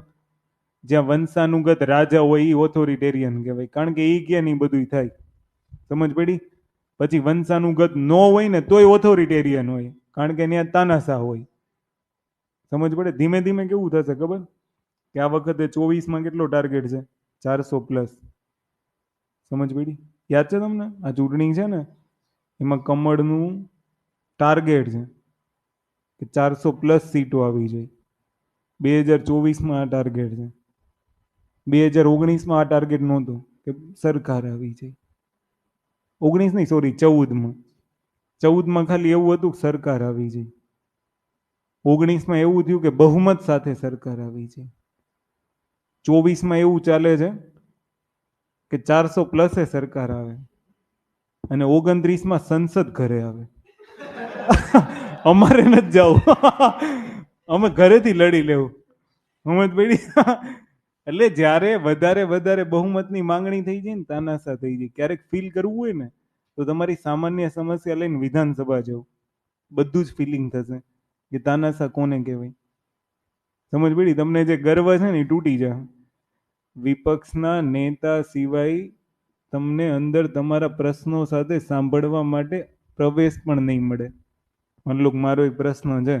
જ્યાં વંશાનુગત રાજા હોય એ ઓથોરિટેરિયન કહેવાય, કારણ કે એ ક્યાં નહીં બધું થાય. સમજ પડી? પછી વંશાનુગત ન હોય ને તોય ઓથોરિટેરિયન હોય, કારણ કે ત્યાં તાનાશાહ હોય. સમજ પડે? ધીમે ધીમે કેવું થશે ખબર? કે આ વખતે 24માં કેટલો ટાર્ગેટ છે? 400+. સમજ પડી? યાદ છે તમને? આ ચૂંટણી છે ને, એમાં કમળનું ટાર્ગેટ છે કે 400+ સીટો આવી જાય. 2024માં આ ટાર્ગેટ છે. 2019માં આ ટાર્ગેટ નહોતું કે સરકાર આવી જાય. 19 નહીં, સોરી, 14માં. 14માં ખાલી એવું હતું કે સરકાર આવી જાય. 19માં એવું થયું કે બહુમત સાથે સરકાર આવી જાય. 24માં એવું ચાલે છે કે 400+ સરકાર આવે અને 29માં સંસદ ઘરે આવે. અમારે નથી જવું. અમે ઘરેથી લડી લેવું. સમજ પડી? એટલે જ્યારે વધારે વધારે બહુમતની માંગણી થઈ જાય ને તાનાશા થઈ જાય. ક્યારેક ફીલ કરવું હોય ને તો તમારી સામાન્ય સમસ્યા લઈને વિધાનસભા જાઓ. બધું જ ફિલિંગ થશે કે તાનાશા કોને કહેવાય. સમજ પડી? તમને જે ગર્વ છે ને એ તૂટી જાય. વિપક્ષના નેતા સિવાય તમને અંદર તમારા પ્રશ્નો સાથે સાંભળવા માટે પ્રવેશ પણ નહીં મળે. માની લો મારો એક પ્રશ્ન છે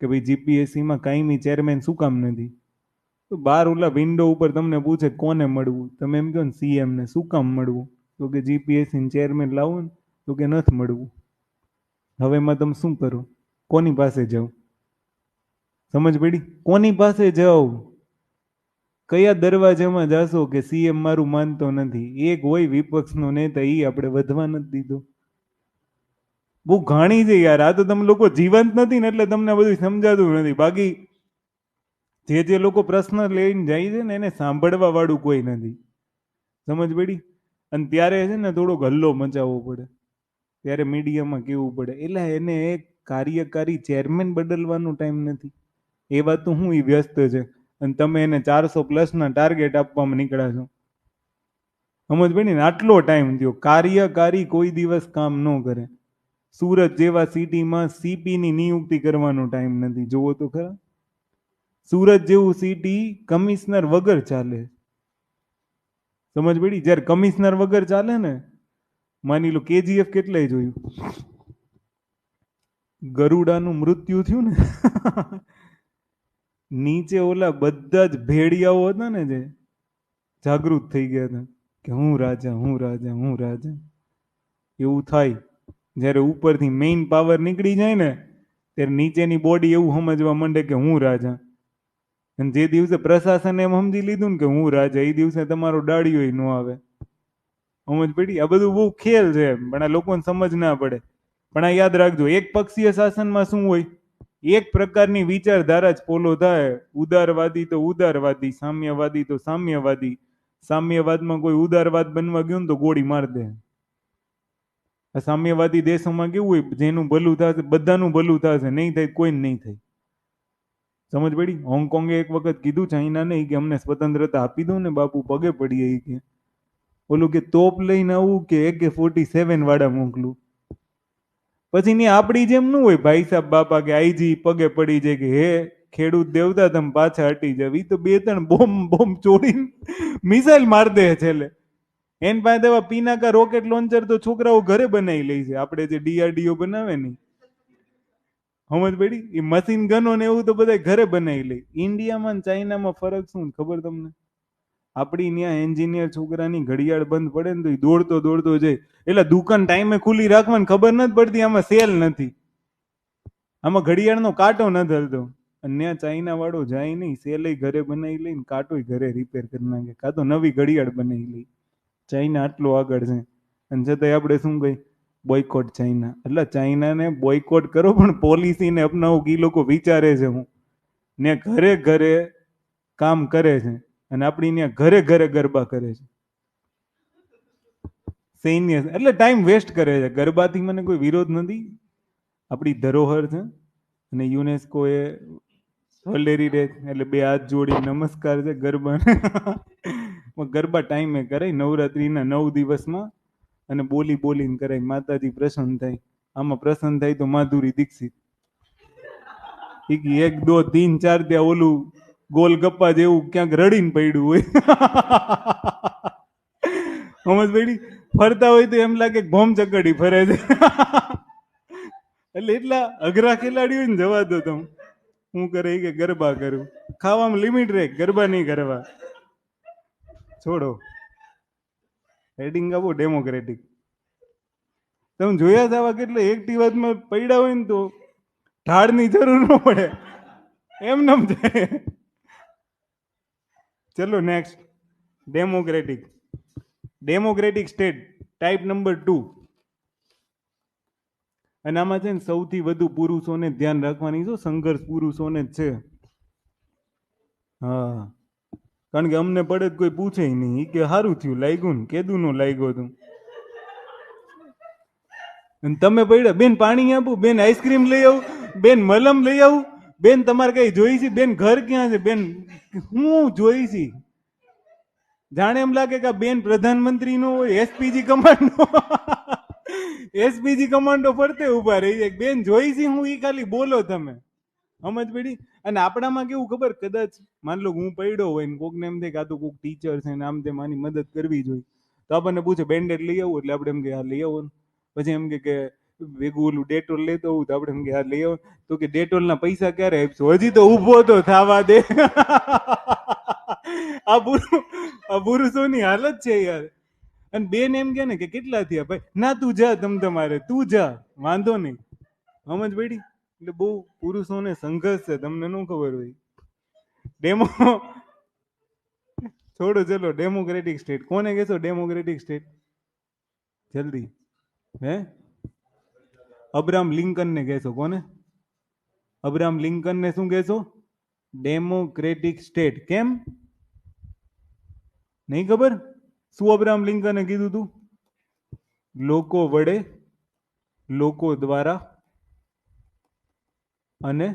કે ભાઈ જીપીએસસીમાં કાયમી ચેરમેન શું કામ નથી, તો બાર ઓલા વિન્ડો ઉપર તમને પૂછે કોને મળવું, તમે એમ કહો ને સીએમ ને. શું કામ મળવું? તો કે જીપીએસસી ચેરમેન લાવો ને. તો કે નથી મળવું. હવે એમાં તમે શું કરો? કોની પાસે જાઓ? સમજ પડી? કોની પાસે જાઓ? કયા દરવાજામાં જાશો કે સીએમ મારું માનતો નથી? એક હોય વિપક્ષનો નેતા, એ આપણે વધવા નથી દીધો. બહુ ઘાણી છે યાર. આ તો તમે લોકો જીવંત નથી ને એટલે તમને બધું સમજાતું નથી. બાકી જે લોકો પ્રશ્ન લઈને જાય છે ને એને સાંભળવા વાળું કોઈ નથી. સમજ પડી? અને ત્યારે છે ને થોડોક હલ્લો મચાવવો પડે, ત્યારે મીડિયામાં કેવું પડે. એટલે એને એક કાર્યકારી ચેરમેન બદલવાનો ટાઈમ નથી. એ વાત તો હું એ વ્યસ્ત છે અને તમે એને 400+ ટાર્ગેટ આપવામાં નીકળ્યા છો. સમજ પડી ને? આટલો ટાઈમ થયો. કાર્યકારી કોઈ દિવસ કામ ન કરે. સુરત જેવા સિટીમાં સીપીની નિયુક્તિ કરવાનો ટાઈમ નથી. જોવો તો ખરા. સુરત જેવું સિટી કમિશનર વગર ચાલે. સમજ પડી? જ્યારે કમિશનર વગર ચાલે ને, માની લો કેજીએફ કેટલાય જોયું, ગરુડાનું મૃત્યુ થયું ને નીચે ઓલા બધા જ ભેડિયાઓ હતા ને જે જાગૃત થઈ ગયા હતા કે હું રાજા, હું રાજા, હું રાજા. એવું થાય જ્યારે ઉપરથી મેઇન પાવર નીકળી જાય ને ત્યારે નીચેની બોડી એવું સમજવા માંડે કે હું રાજા. અને જે દિવસે પ્રશાસન એમ સમજી લીધું ને કે હું રાજા, એ દિવસે તમારો ડાળીઓ ન આવે. સમજ પડી? આ બધું બહુ ખેલ છે પણ આ લોકોને સમજ ના પડે. પણ આ યાદ રાખજો, એક પક્ષીય શાસનમાં શું હોય? એક પ્રકારની વિચારધારા જ ફોલો થાય. ઉદારવાદી તો ઉદારવાદી, સામ્યવાદી તો સામ્યવાદી. સામ્યવાદમાં કોઈ ઉદારવાદ બનવા ગયું ને તો ગોળી માર દે. આ સામ્યવાદી દેશોમાં કેવું હોય? જેનું ભલું થશે બધાનું ભલું થશે, નહીં થાય કોઈને નહીં થાય. સમજ પડી? હોંગકોંગે એક વખત કીધું ચાઇનાને કે અમને સ્વતંત્રતા આપી દો ને બાપુ, પગે પડીએ. કે ઓલું કે તોપ લઈને આવું કે AK-47 વાળા મોકલું. પછી ની આપણી જેમ ન હોય ભાઈ સાહેબ બાપા કે આઈજી પગે પડી જાય કે હે ખેડૂત દેવતા તમે પાછા હટી જાવ. ઈ તો 2-3 બોમ્બ બોમ્બ ચોડીને મિસાઇલ માર દે છેલ્લે. એન પાસે એવા પીનાકા રોકેટ લોન્ચર તો છોકરાઓ ઘરે બનાવી લે છે. આપણે જે DRDO બનાવે ને, સમજ પડી? એ મશીન ગનો ને એવું તો બધા ઘરે બનાવી લે. ઇન્ડિયામાં ને ચાઇનામાં ફરક શું ખબર તમને? આપણી ત્યાં એન્જિનિયર છોકરાની ઘડિયાળ બંધ પડે ને તો એ દોડતો દોડતો જાય. એટલે દુકાન ટાઈમે ખુલ્લી રાખવાની ખબર નથી પડતી. આમાં સેલ નથી, આમાં ઘડિયાળનો કાંટો નથી હલતો. અને ત્યાં ચાઇના વાળો જાય નહીં, સેલે ઘરે બનાવી લઈને કાંટોય ઘરે રિપેર કરી નાખે, કાં તો નવી ઘડિયાળ બનાવી લે. ચાઇના આટલો આગળ છે અને છતાંય આપણે શું કહી? Boycott China. એટલે ચાઇનાને બોયકોટ કરો પણ પોલિસીને અપનાવો કે એ લોકો વિચારે છે હું ને ઘરે ઘરે કામ કરે છે અને આપણી ત્યાં ઘરે ઘરે ગરબા કરે છે. સૈન્ય એટલે ટાઈમ વેસ્ટ કરે છે. ગરબાથી મને કોઈ વિરોધ નથી. આપણી ધરોહર છે અને યુનેસ્કો એ વર્લ્ડ હેરિટેજ એટલે બે હાથ જોડી નમસ્કાર છે ગરબાને. ગરબા ટાઈમે કરાય નવરાત્રીના 9 દિવસમાં અને બોલી બોલીને કરાય. માતાજી પ્રસન્ન થાય. આમાં પ્રસન્ન થાય તો માધુરી દીક્ષિત 1 2 3 4 ત્યાં ઓલું ગોલગપ્પા જેવું ક્યાંક રડીને પડ્યું હોય. સમજ પડી? ફરતા હોય તો એમ લાગે ભોમ ચકડી ફરે છે. એટલે એટલા અઘરા ખેલાડી હોય ને જવા દો તમે. હું કરે કે ગરબા કરું. ખાવામાં લિમિટ રહે, ગરબા નહીં કરવા. છોડો. હેડિંગ આપો ડેમોક્રેટિક. તમે જોયા જવા કેટલે એક્ટિવામાં પડ્યા હોય ને તો ઢાળની જરૂર ન પડે, એમ નમ જાય. ચલો next. Democratic. Democratic state type number 2. અને આમાં છે ને સૌથી વધુ પુરુષોને ધ્યાન રાખવાની છે. સંઘર્ષ પુરુષોને જ છે. હા, કારણ કે અમને પડે કોઈ પૂછે નહીં કે સારું થયું લાગ્યું ને કેદું નું લાગ્યું હતું. અને તમે પડ્યા બેન પાણી આપું, બેન આઈસ્ક્રીમ લઈ આવું, બેન મલમ લઈ આવું, બેન તમારે કઈ જોઈ છે, બેન ઘર ક્યાં છે, બેન હું જોઈ છે. જાણે એમ લાગે કે બેન પ્રધાનમંત્રી નો હોય, એસપીજી કમાન્ડો એસપીજી કમાન્ડો ફરતે ઉભા રહી જાય. બેન જોઈ છે હું, ઈ ખાલી બોલો તમે, સમજ પડી. અને આપણામાં કેવું ખબર, કદાચ માન લો હું પડ્યો હોય ને કોકને એમ થાય કે આ તો કોક ટીચર છે ને આમ તેમ આની મદદ કરવી જોઈએ, તો આપણને પૂછે બેન્ડેડ લઈ આવું, એટલે આપણે એમ કે હા લઈ આવો ને. પછી એમ કે ભેગું ઓલું ડેટોલ લેતો હોઉં, તો આપણે એમ કે હા લઈ આવો. તો કે ડેટોલ ના પૈસા ક્યારે આપશો, હજી તો ઊભો તો થવા દે આ પુરુષોની હાલત છે યાર. અને બેન એમ કે ને કે કેટલા થયા ભાઈ, ના તું જા, તમારે તું જા, વાંધો નહીં, સમજ પડી. એટલે બહુ પુરુષોને સંઘર્ષ છે, તમને ન ખબર હોય. ડેમો છોડો, ચલો ડેમોક્રેટિક સ્ટેટ કોને કહેશો? ડેમોક્રેટિક સ્ટેટ જલ્દી. હે અબ્રાહમ લિંકન ને કહેશો? કોને? અબ્રાહમ લિંકન ને શું કહેશો? Democratic state. કેમ નહીં ખબર? શું અબ્રાહમ લિંકને કીધું તું? લોકો વડે, લોકો દ્વારા અને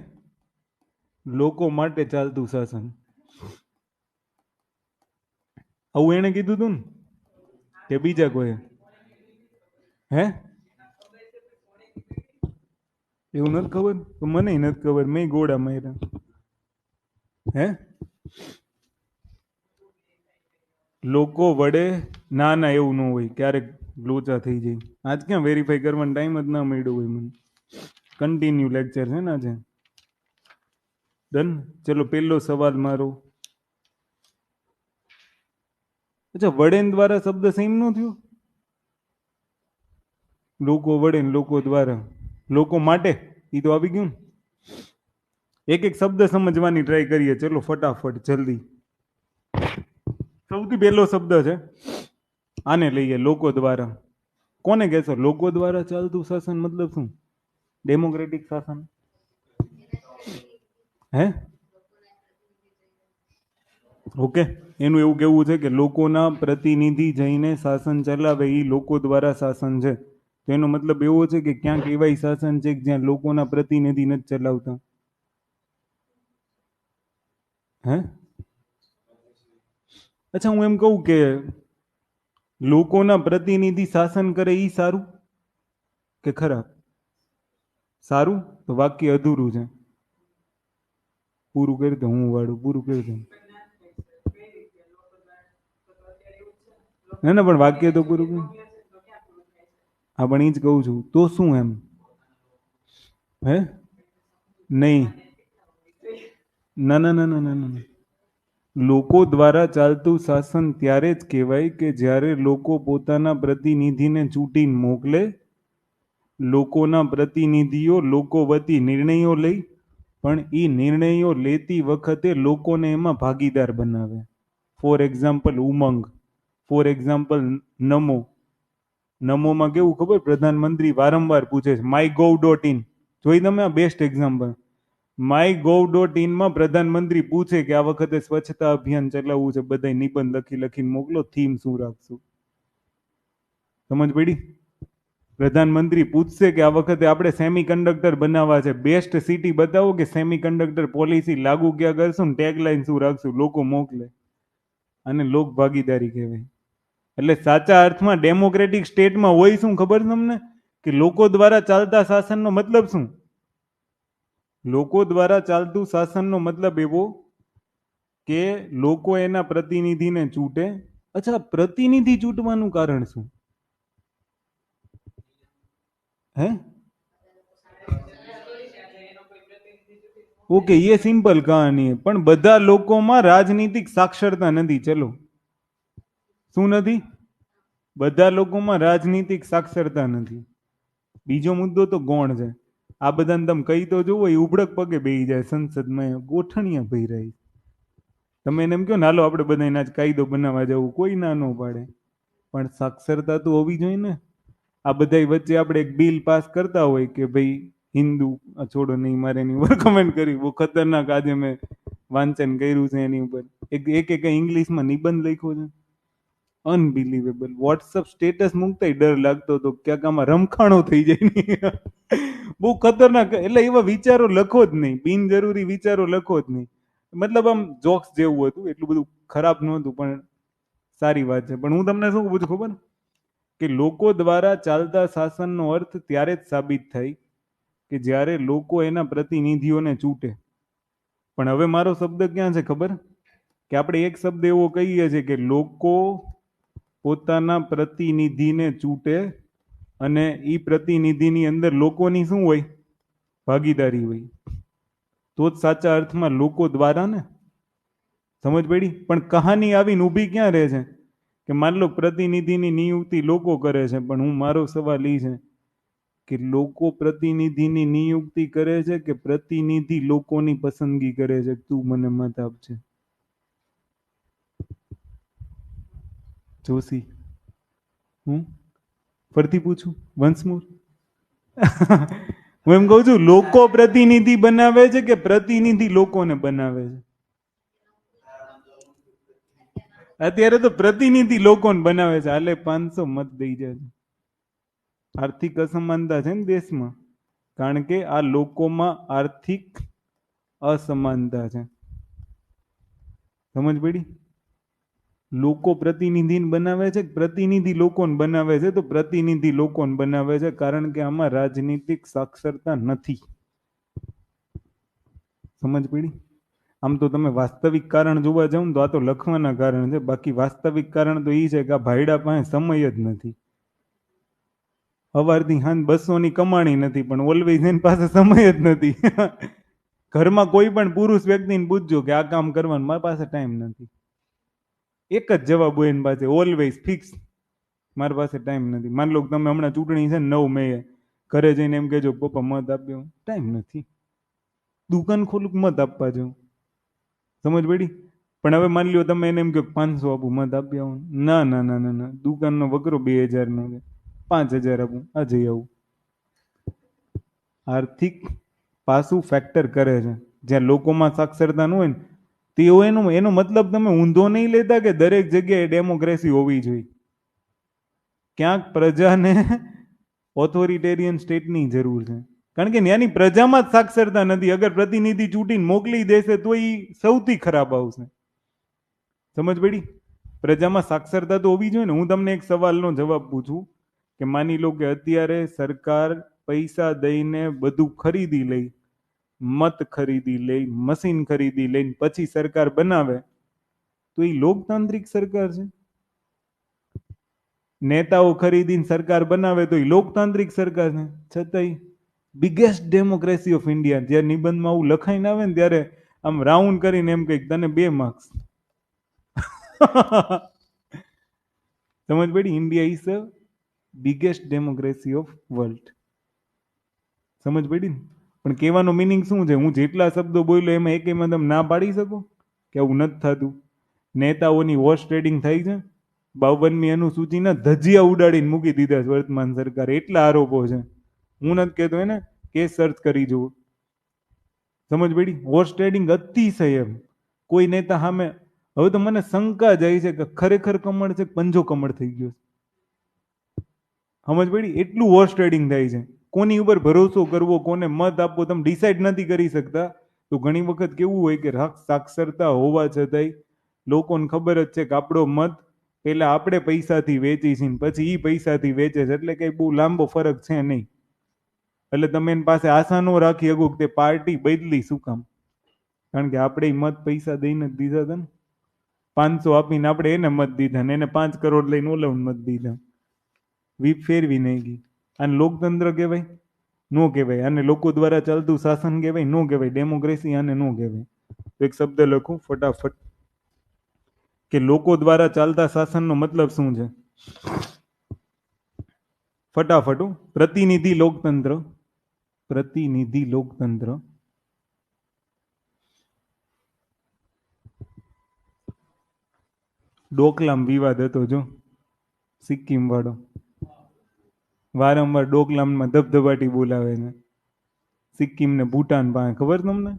લોકો માટે ચાલતું શાસન. આવું એને કીધું તું ને, કે બીજા કોઈ? હે એવું નથી ખબર? તો મને નથી ખબર, મેં ગોળા માર્યા. હે લોકો વડે, ના ના એવું ન હોય, ક્યારેક લોચા થઈ જાય. આજ ક્યાં વેરીફાઈ કરવાનો ટાઈમ જ ના મળ્યો હોય મને. કન્ટિન્યુ લેક્ચર છે ને આજે. ડન. ચલો પહેલો સવાલ મારો. અચ્છા, વડેન દ્વારા શબ્દ સેમ નો થયો? લોકો વડે ને લોકો દ્વારા, લોકો માટે, એ તો આવી ગયું ને. એક એક શબ્દ સમજવાની ટ્રાય કરીએ. ચલો ફટાફટ જલ્દી. સૌથી પહેલો શબ્દ છે, આને લઈએ, લોકો દ્વારા. કોને કહેશો લોકો દ્વારા ચાલતું શાસન મતલબ શું? ડેમોક્રેટિક શાસન. હે ઓકે, એનું એવું કેવું છે કે લોકોના પ્રતિનિધિ જઈને શાસન ચલાવે, એ લોકો દ્વારા શાસન છે. તો એનો મતલબ એવો છે કે ક્યાંક એવા શાસન છે કે જ્યાં લોકોના પ્રતિનિધિ નથી ચલાવતા. હે અચ્છા, હું એમ કહું કે લોકોના પ્રતિનિધિ શાસન કરે એ સારું કે ખરાબ? સારું. તો વાક્ય અધૂરું છે, પૂરું કરી દો. હું વાળું પૂરું કરી દઉં. ના ના, પણ વાક્ય તો પૂરું કર. હા, પણ એ જ કહું છું. તો શું એમ? હે નહીં, ના ના ના ના ના ના. લોકો દ્વારા ચાલતું શાસન ત્યારે જ કહેવાય કે જ્યારે લોકો પોતાના પ્રતિનિધિને ચૂંટીને મોકલે, લોકોના પ્રતિનિધિઓ લોકો વતી નિર્ણયો લઈ, પણ એ નિર્ણયો લેતી વખતે લોકોને એમાં ભાગીદાર બનાવે. For example Umang, for example NaMo. નમોમાં કેવું ખબર, પ્રધાનમંત્રી વારંવાર પૂછે છે માય ગોવ ડોટ ઇન. જોઈ તમે આ best example. My gov dot ઇનમાં પ્રધાનમંત્રી પૂછે કે આ વખતે સ્વચ્છતા અભિયાન ચલાવવું છે, બધા નિબંધ લખી લખીને મોકલો, થીમ શું રાખશું? સમજ પડી? પ્રધાનમંત્રી પૂછશે કે આ વખતે આપણે સેમી કન્ડક્ટર બનાવવા છે, બેસ્ટ સિટી બતાવો કે સેમી કન્ડક્ટર પોલિસી લાગુ ક્યાં કરશું, ને ટેગલાઇન શું રાખશું, લોકો મોકલે. અને લોક ભાગીદારી કહેવાય. એટલે સાચા અર્થમાં ડેમોક્રેટિક સ્ટેટમાં હોય શું ખબર તમને? કે લોકો દ્વારા ચાલતા શાસનનો મતલબ શું? લોકો દ્વારા ચાલતું શાસનનો મતલબ એવો કે લોકો એના પ્રતિનિધિને ચૂંટે. અચ્છા, પ્રતિનિધિ ચૂંટવાનું કારણ શું? હે ઓકે, એ સિમ્પલ કહાની है, પણ બધા લોકોમાં રાજનીતિક સાક્ષરતા નથી. ચલો, શું નથી? બધા લોકોમાં રાજનીતિક સાક્ષરતા નથી. બીજો મુદ્દો તો ગૌણ છે. આ બધાને તમે કહી તો જુઓ, એ ઉભડક પગે બેસી જાય સંસદમાં, ગોઠણિયા ભરી રહી. તમે એને એમ કહો ને હાલો આપણે બધા કાયદો બનાવવા જવું, કોઈ ના ન પાડે. પણ સાક્ષરતા તો હોવી જોઈએ ને. આ બધા વચ્ચે આપણે એક બિલ પાસ કરતા હોય કે ભાઈ હિન્દુ, છોડો નહીં, મારે એની ઉપર કમેન્ટ કરી, બહુ ખતરનાક આજે મેં વાંચન કર્યું છે એની ઉપર. એક એક ઇંગ્લિશમાં નિબંધ લખ્યો છે. અનબિલીવેબલ. વોટ્સઅપ સ્ટેટસ મૂકતા ડર લાગતો હતો ક્યાંક આમાં રમખાણો થઈ જાય નહીં. બહુ ખતરનાક. એટલે એવા વિચારો લખો જ નહીં, બિનજરૂરી વિચારો લખો જ નહીં. મતલબ આમ જોક્સ જેવું હતું, એટલું બધું ખરાબ નહોતું, પણ સારી વાત છે. પણ હું તમને શું પૂછું ખબર, કે લોકો દ્વારા ચાલતા શાસનનો અર્થ ત્યારે જ સાબિત થાય કે જ્યારે લોકો એના પ્રતિનિધિઓને ચૂંટે. પણ હવે મારો શબ્દ ક્યાં છે ખબર, કે આપણે એક શબ્દ એવો કહીએ છીએ કે લોકો પોતાના પ્રતિનિધિને ચૂંટે અને એ પ્રતિનિધિની અંદર લોકોની શું હોય, ભાગીદારી હોય, તો જ સાચા અર્થમાં લોકો દ્વારા ને. સમજ પડી? પણ કહાની આવીને ઊભી ક્યાં રહે છે, કે માન લો પ્રતિનિધિની નિયુક્તિ લોકો કરે છે, પણ હું મારો સવાલ એ છે કે લોકો પ્રતિનિધિની નિયુક્તિ કરે છે કે પ્રતિનિધિ લોકોની પસંદગી કરે છે? તું મને મત આપજે જોશી. હું ફરતી પૂછું વન્સ મોર. હું એમ કહું છું, લોકો પ્રતિનિધિ બનાવે છે કે પ્રતિનિધિ લોકોને બનાવે છે? અત્યારે તો પ્રતિનિધિ લોકોને બનાવે છે. હાલે 500 મત દઈ જાય. આર્થિક અસમાનતા છે ને દેશમાં, કારણ કે આ લોકોમાં આર્થિક અસમાનતા છે. સમજ પડી? લોકો પ્રતિનિધિને બનાવે છે, પ્રતિનિધિ લોકોને બનાવે છે. તો પ્રતિનિધિ લોકોને બનાવે છે કારણ કે આમાં રાજનીતિક સાક્ષરતા નથી. સમજ પડી? આમ તો તમે વાસ્તવિક કારણ જોવા જાવ ને તો આ તો લખવાના કારણ છે, બાકી વાસ્તવિક કારણ તો એ છે કે આ ભાઈડા પાસે સમય જ નથી. સવારથી હાંજ 200 ની કમાણી નથી, પણ ઓલવેઝ એની પાસે સમય જ નથી. ઘરમાં કોઈ પણ પુરુષ વ્યક્તિને પૂછજો કે આ કામ કરવાનું, મારી પાસે ટાઈમ નથી. એક જ જવાબ હોય એની પાસે, ઓલવેઝ ફિક્સ, મારી પાસે ટાઈમ નથી. માન લો તમે હમણાં ચૂંટણી છે ને 9 મે, ઘરે જઈને એમ કહેજો પપ્પા મત આપ્યો, ટાઈમ નથી. દુકાન ખોલું મત આપવા જાઉં. સમજ પડી? પણ હવે માની લો તમે એને એમ કહો 500 આપું મત આપી આવું, ના ના ના ના ના, દુકાનનો વકરો 2000 નો છે, 5000 આપું, આ જઈ આવું. આર્થિક પાસું ફેક્ટર કરે છે. જ્યાં લોકોમાં સાક્ષરતા ન હોય ને, તેઓ એનો મતલબ તમે ઊંધો નહીં લેતા કે દરેક જગ્યાએ ડેમોક્રેસી હોવી જોઈએ. ક્યાંક પ્રજાને ઓથોરિટેરિયન સ્ટેટની જરૂર છે, કારણ કે ત્યાંની પ્રજામાં જ સાક્ષરતા નથી. અગર પ્રતિનિધિ ચૂંટીને મોકલી દેશે તો એ સૌથી ખરાબ આવશે. સમજ પડી? પ્રજામાં સાક્ષરતા તો હોવી જોઈએ ને. હું તમને એક સવાલનો જવાબ પૂછું કે માની લો કે અત્યારે સરકાર પૈસા દઈને બધું ખરીદી લઈ, મત ખરીદી લઈ, મશીન ખરીદી લઈને પછી સરકાર બનાવે, તો એ લોકતાંત્રિક સરકાર છે? નેતાઓ ખરીદીને સરકાર બનાવે તો એ લોકતાંત્રિક સરકાર છે? છતાંય બિગેસ્ટ ડેમોક્રેસી ઓફ ઇન્ડિયા, જ્યારે નિબંધમાં આવું લખાઈને આવે ને ત્યારે આમ રાઉન્ડ કરીને એમ કંઈક તને 2 માર્ક્સ. સમજ પડી? India is the biggest democracy of world. સમજ પડી ને? પણ કહેવાનો મિનિંગ શું છે? હું જેટલા શબ્દો બોલ્યો એમાં એકેયમાં તમે ના પાડી શકો કે આવું નથી થતું? નેતાઓની હોર્સ ટ્રેડિંગ થઈ છે. 52મી અનુસૂચિના ધજિયા ઉડાડીને મૂકી દીધા છે વર્તમાન સરકારે, એટલા આરોપો છે. હું નથી કહેતો એને કેસ સર્ચ કરી જુઓ. સમજ પડી? હોર્સ ટ્રેડિંગ અતિશય એમ. કોઈ નેતા સામે હવે તો મને શંકા જાય છે કે ખરેખર કમળ છે, પંજો કમળ થઈ ગયો. સમજ પડી? એટલું હોર્સ ટ્રેડિંગ થાય છે. કોની ઉપર ભરોસો કરવો, કોને મત આપવો, તમે ડિસાઈડ નથી કરી શકતા. તો ઘણી વખત કેવું હોય કે સાક્ષરતા હોવા છતાંય લોકોને ખબર જ છે કે આપણો મત પેલા આપણે પૈસાથી વેચી છીએ, પછી એ પૈસાથી વેચે છે, એટલે કઈ બહુ લાંબો ફરક છે નહીં. એટલે તમે એની પાસે આશા ન રાખી શકો કે તે પાર્ટી બદલી. શું કામ? કારણ કે આપણે મત પૈસા દઈને જ દીધા હતા ને. 500 આપીને આપણે એને મત દીધા ને એને 5 કરોડ લઈને ઓલાને મત દીધા. વીપ ફેરવી નહીં ગઈ. આને લોકતંત્ર કહેવાય? નો કહેવાય. આને લોકો દ્વારા ચાલતું શાસન કહેવાય? નો કહેવાય. ડેમોક્રેસી આને નો કહેવાય. એક શબ્દ લખું ફટાફટ, કે લોકો દ્વારા ચાલતા શાસનનો મતલબ શું છે? ફટાફટ. પ્રતિનિધિ લોકતંત્ર. પ્રતિનિધિ લોકતંત્ર. ડોકલામ વિવાદ હતો જો, સિક્કિમ વાળો વારંવાર ડોકલામમાં ધબધબાટી બોલાવે છે. સિક્કિમ ને ભૂટાન પાસે. ખબર તમને?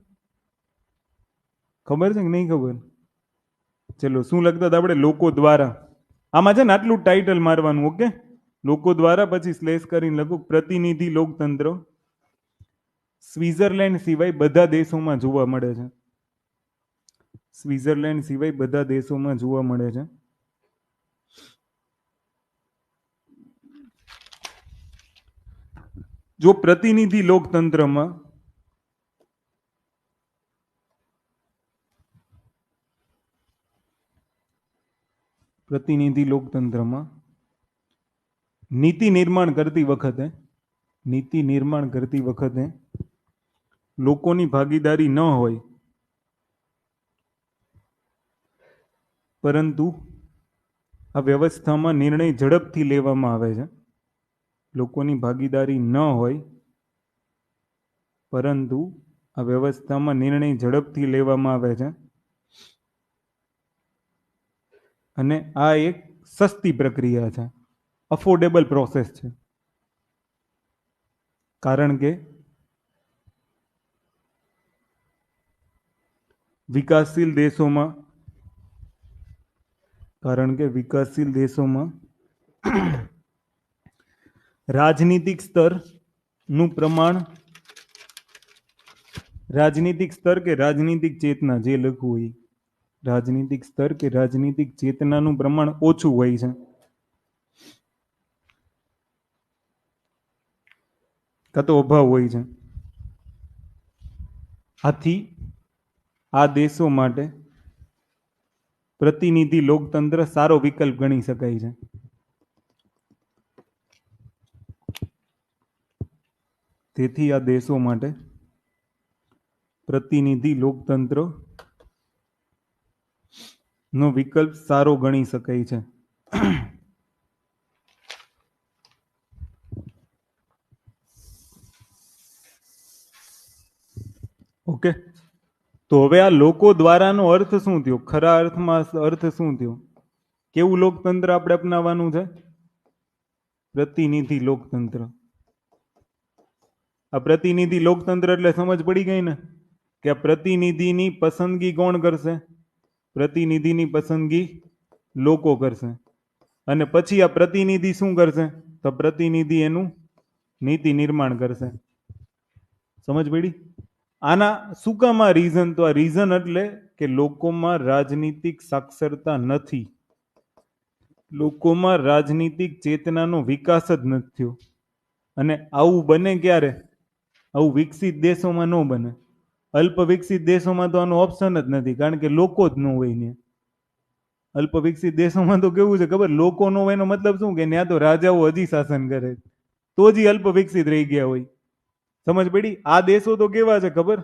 ખબર છે કે નહીં ખબર? ચલો, શું લખતા હતા આપણે? લોકો દ્વારા. આમાં છે ને આટલું ટાઇટલ મારવાનું. ઓકે, લોકો દ્વારા પછી સ્લેશ કરીને લખું પ્રતિનિધિ લોકતંત્ર સ્વિટ્ઝરલેન્ડ સિવાય બધા દેશોમાં જોવા મળે છે. સ્વિટ્ઝરલેન્ડ સિવાય બધા દેશોમાં જોવા મળે છે. જો પ્રતિનિધિ લોકતંત્રમાં નીતિ નિર્માણ કરતી વખતે લોકોની ભાગીદારી ન હોય, પરંતુ આ વ્યવસ્થામાં નિર્ણય ઝડપથી લેવામાં આવે છે. લોકોની ભાગીદારી ન હોય, પરંતુ આ વ્યવસ્થામાં નિર્ણય ઝડપથી લેવામાં આવે છે. અને આ એક સસ્તી પ્રક્રિયા છે, અફોર્ડેબલ પ્રોસેસ છે. કારણ કે વિકાસશીલ દેશોમાં રાજનીતિક સ્તર કે રાજનીતિક ચેતના, જે લખવું હોય રાજનીતિક સ્તર કે રાજનીતિક ચેતનાનું પ્રમાણ ઓછું હોય છે, કાં તો અભાવ હોય છે. આથી આ દેશો માટે પ્રતિનિધિ લોકતંત્ર સારો વિકલ્પ ગણી શકાય છે. તેથી આ દેશો માટે પ્રતિનિધિ લોકતંત્ર નો વિકલ્પ સારો ગણી શકાય છે. ઓકે, તો હવે આ લોકો દ્વારાનો અર્થ શું થયો? ખરા અર્થમાં અર્થ શું થયો? કેવું લોકતંત્ર આપણે અપનાવવાનું છે? પ્રતિનિધિ લોકતંત્ર. આ પ્રતિનિધિ લોકતંત્ર એટલે સમજ પડી ગઈ ને કે આ પ્રતિનિધિની પસંદગી કોણ કરશે? પ્રતિનિધિની પસંદગી લોકો કરશે. અને પછી આ પ્રતિનિધિ શું કરશે? તો પ્રતિનિધિ એનું નીતિ નિર્માણ કરશે. સમજ પડી? આના શું કામ આ રીઝન? તો આ રીઝન એટલે કે લોકોમાં રાજનીતિક સાક્ષરતા નથી, લોકોમાં રાજનીતિક ચેતનાનો વિકાસ જ નથી થયો. અને આવું બને ક્યારે? આવું વિકસિત દેશોમાં ન બને. અલ્પ વિકસિત દેશોમાં તો આનો ઓપ્શન જ નથી, કારણ કે લોકો જ ન હોય ને. અલ્પ વિકસિત દેશોમાં તો કેવું છે ખબર? લોકો ન હોય એનો મતલબ શું? કે ત્યાં તો રાજાઓ હજી શાસન કરે, તો જ અલ્પ વિકસિત રહી ગયા હોય. સમજ પડી? આ દેશો તો કેવા છે ખબર?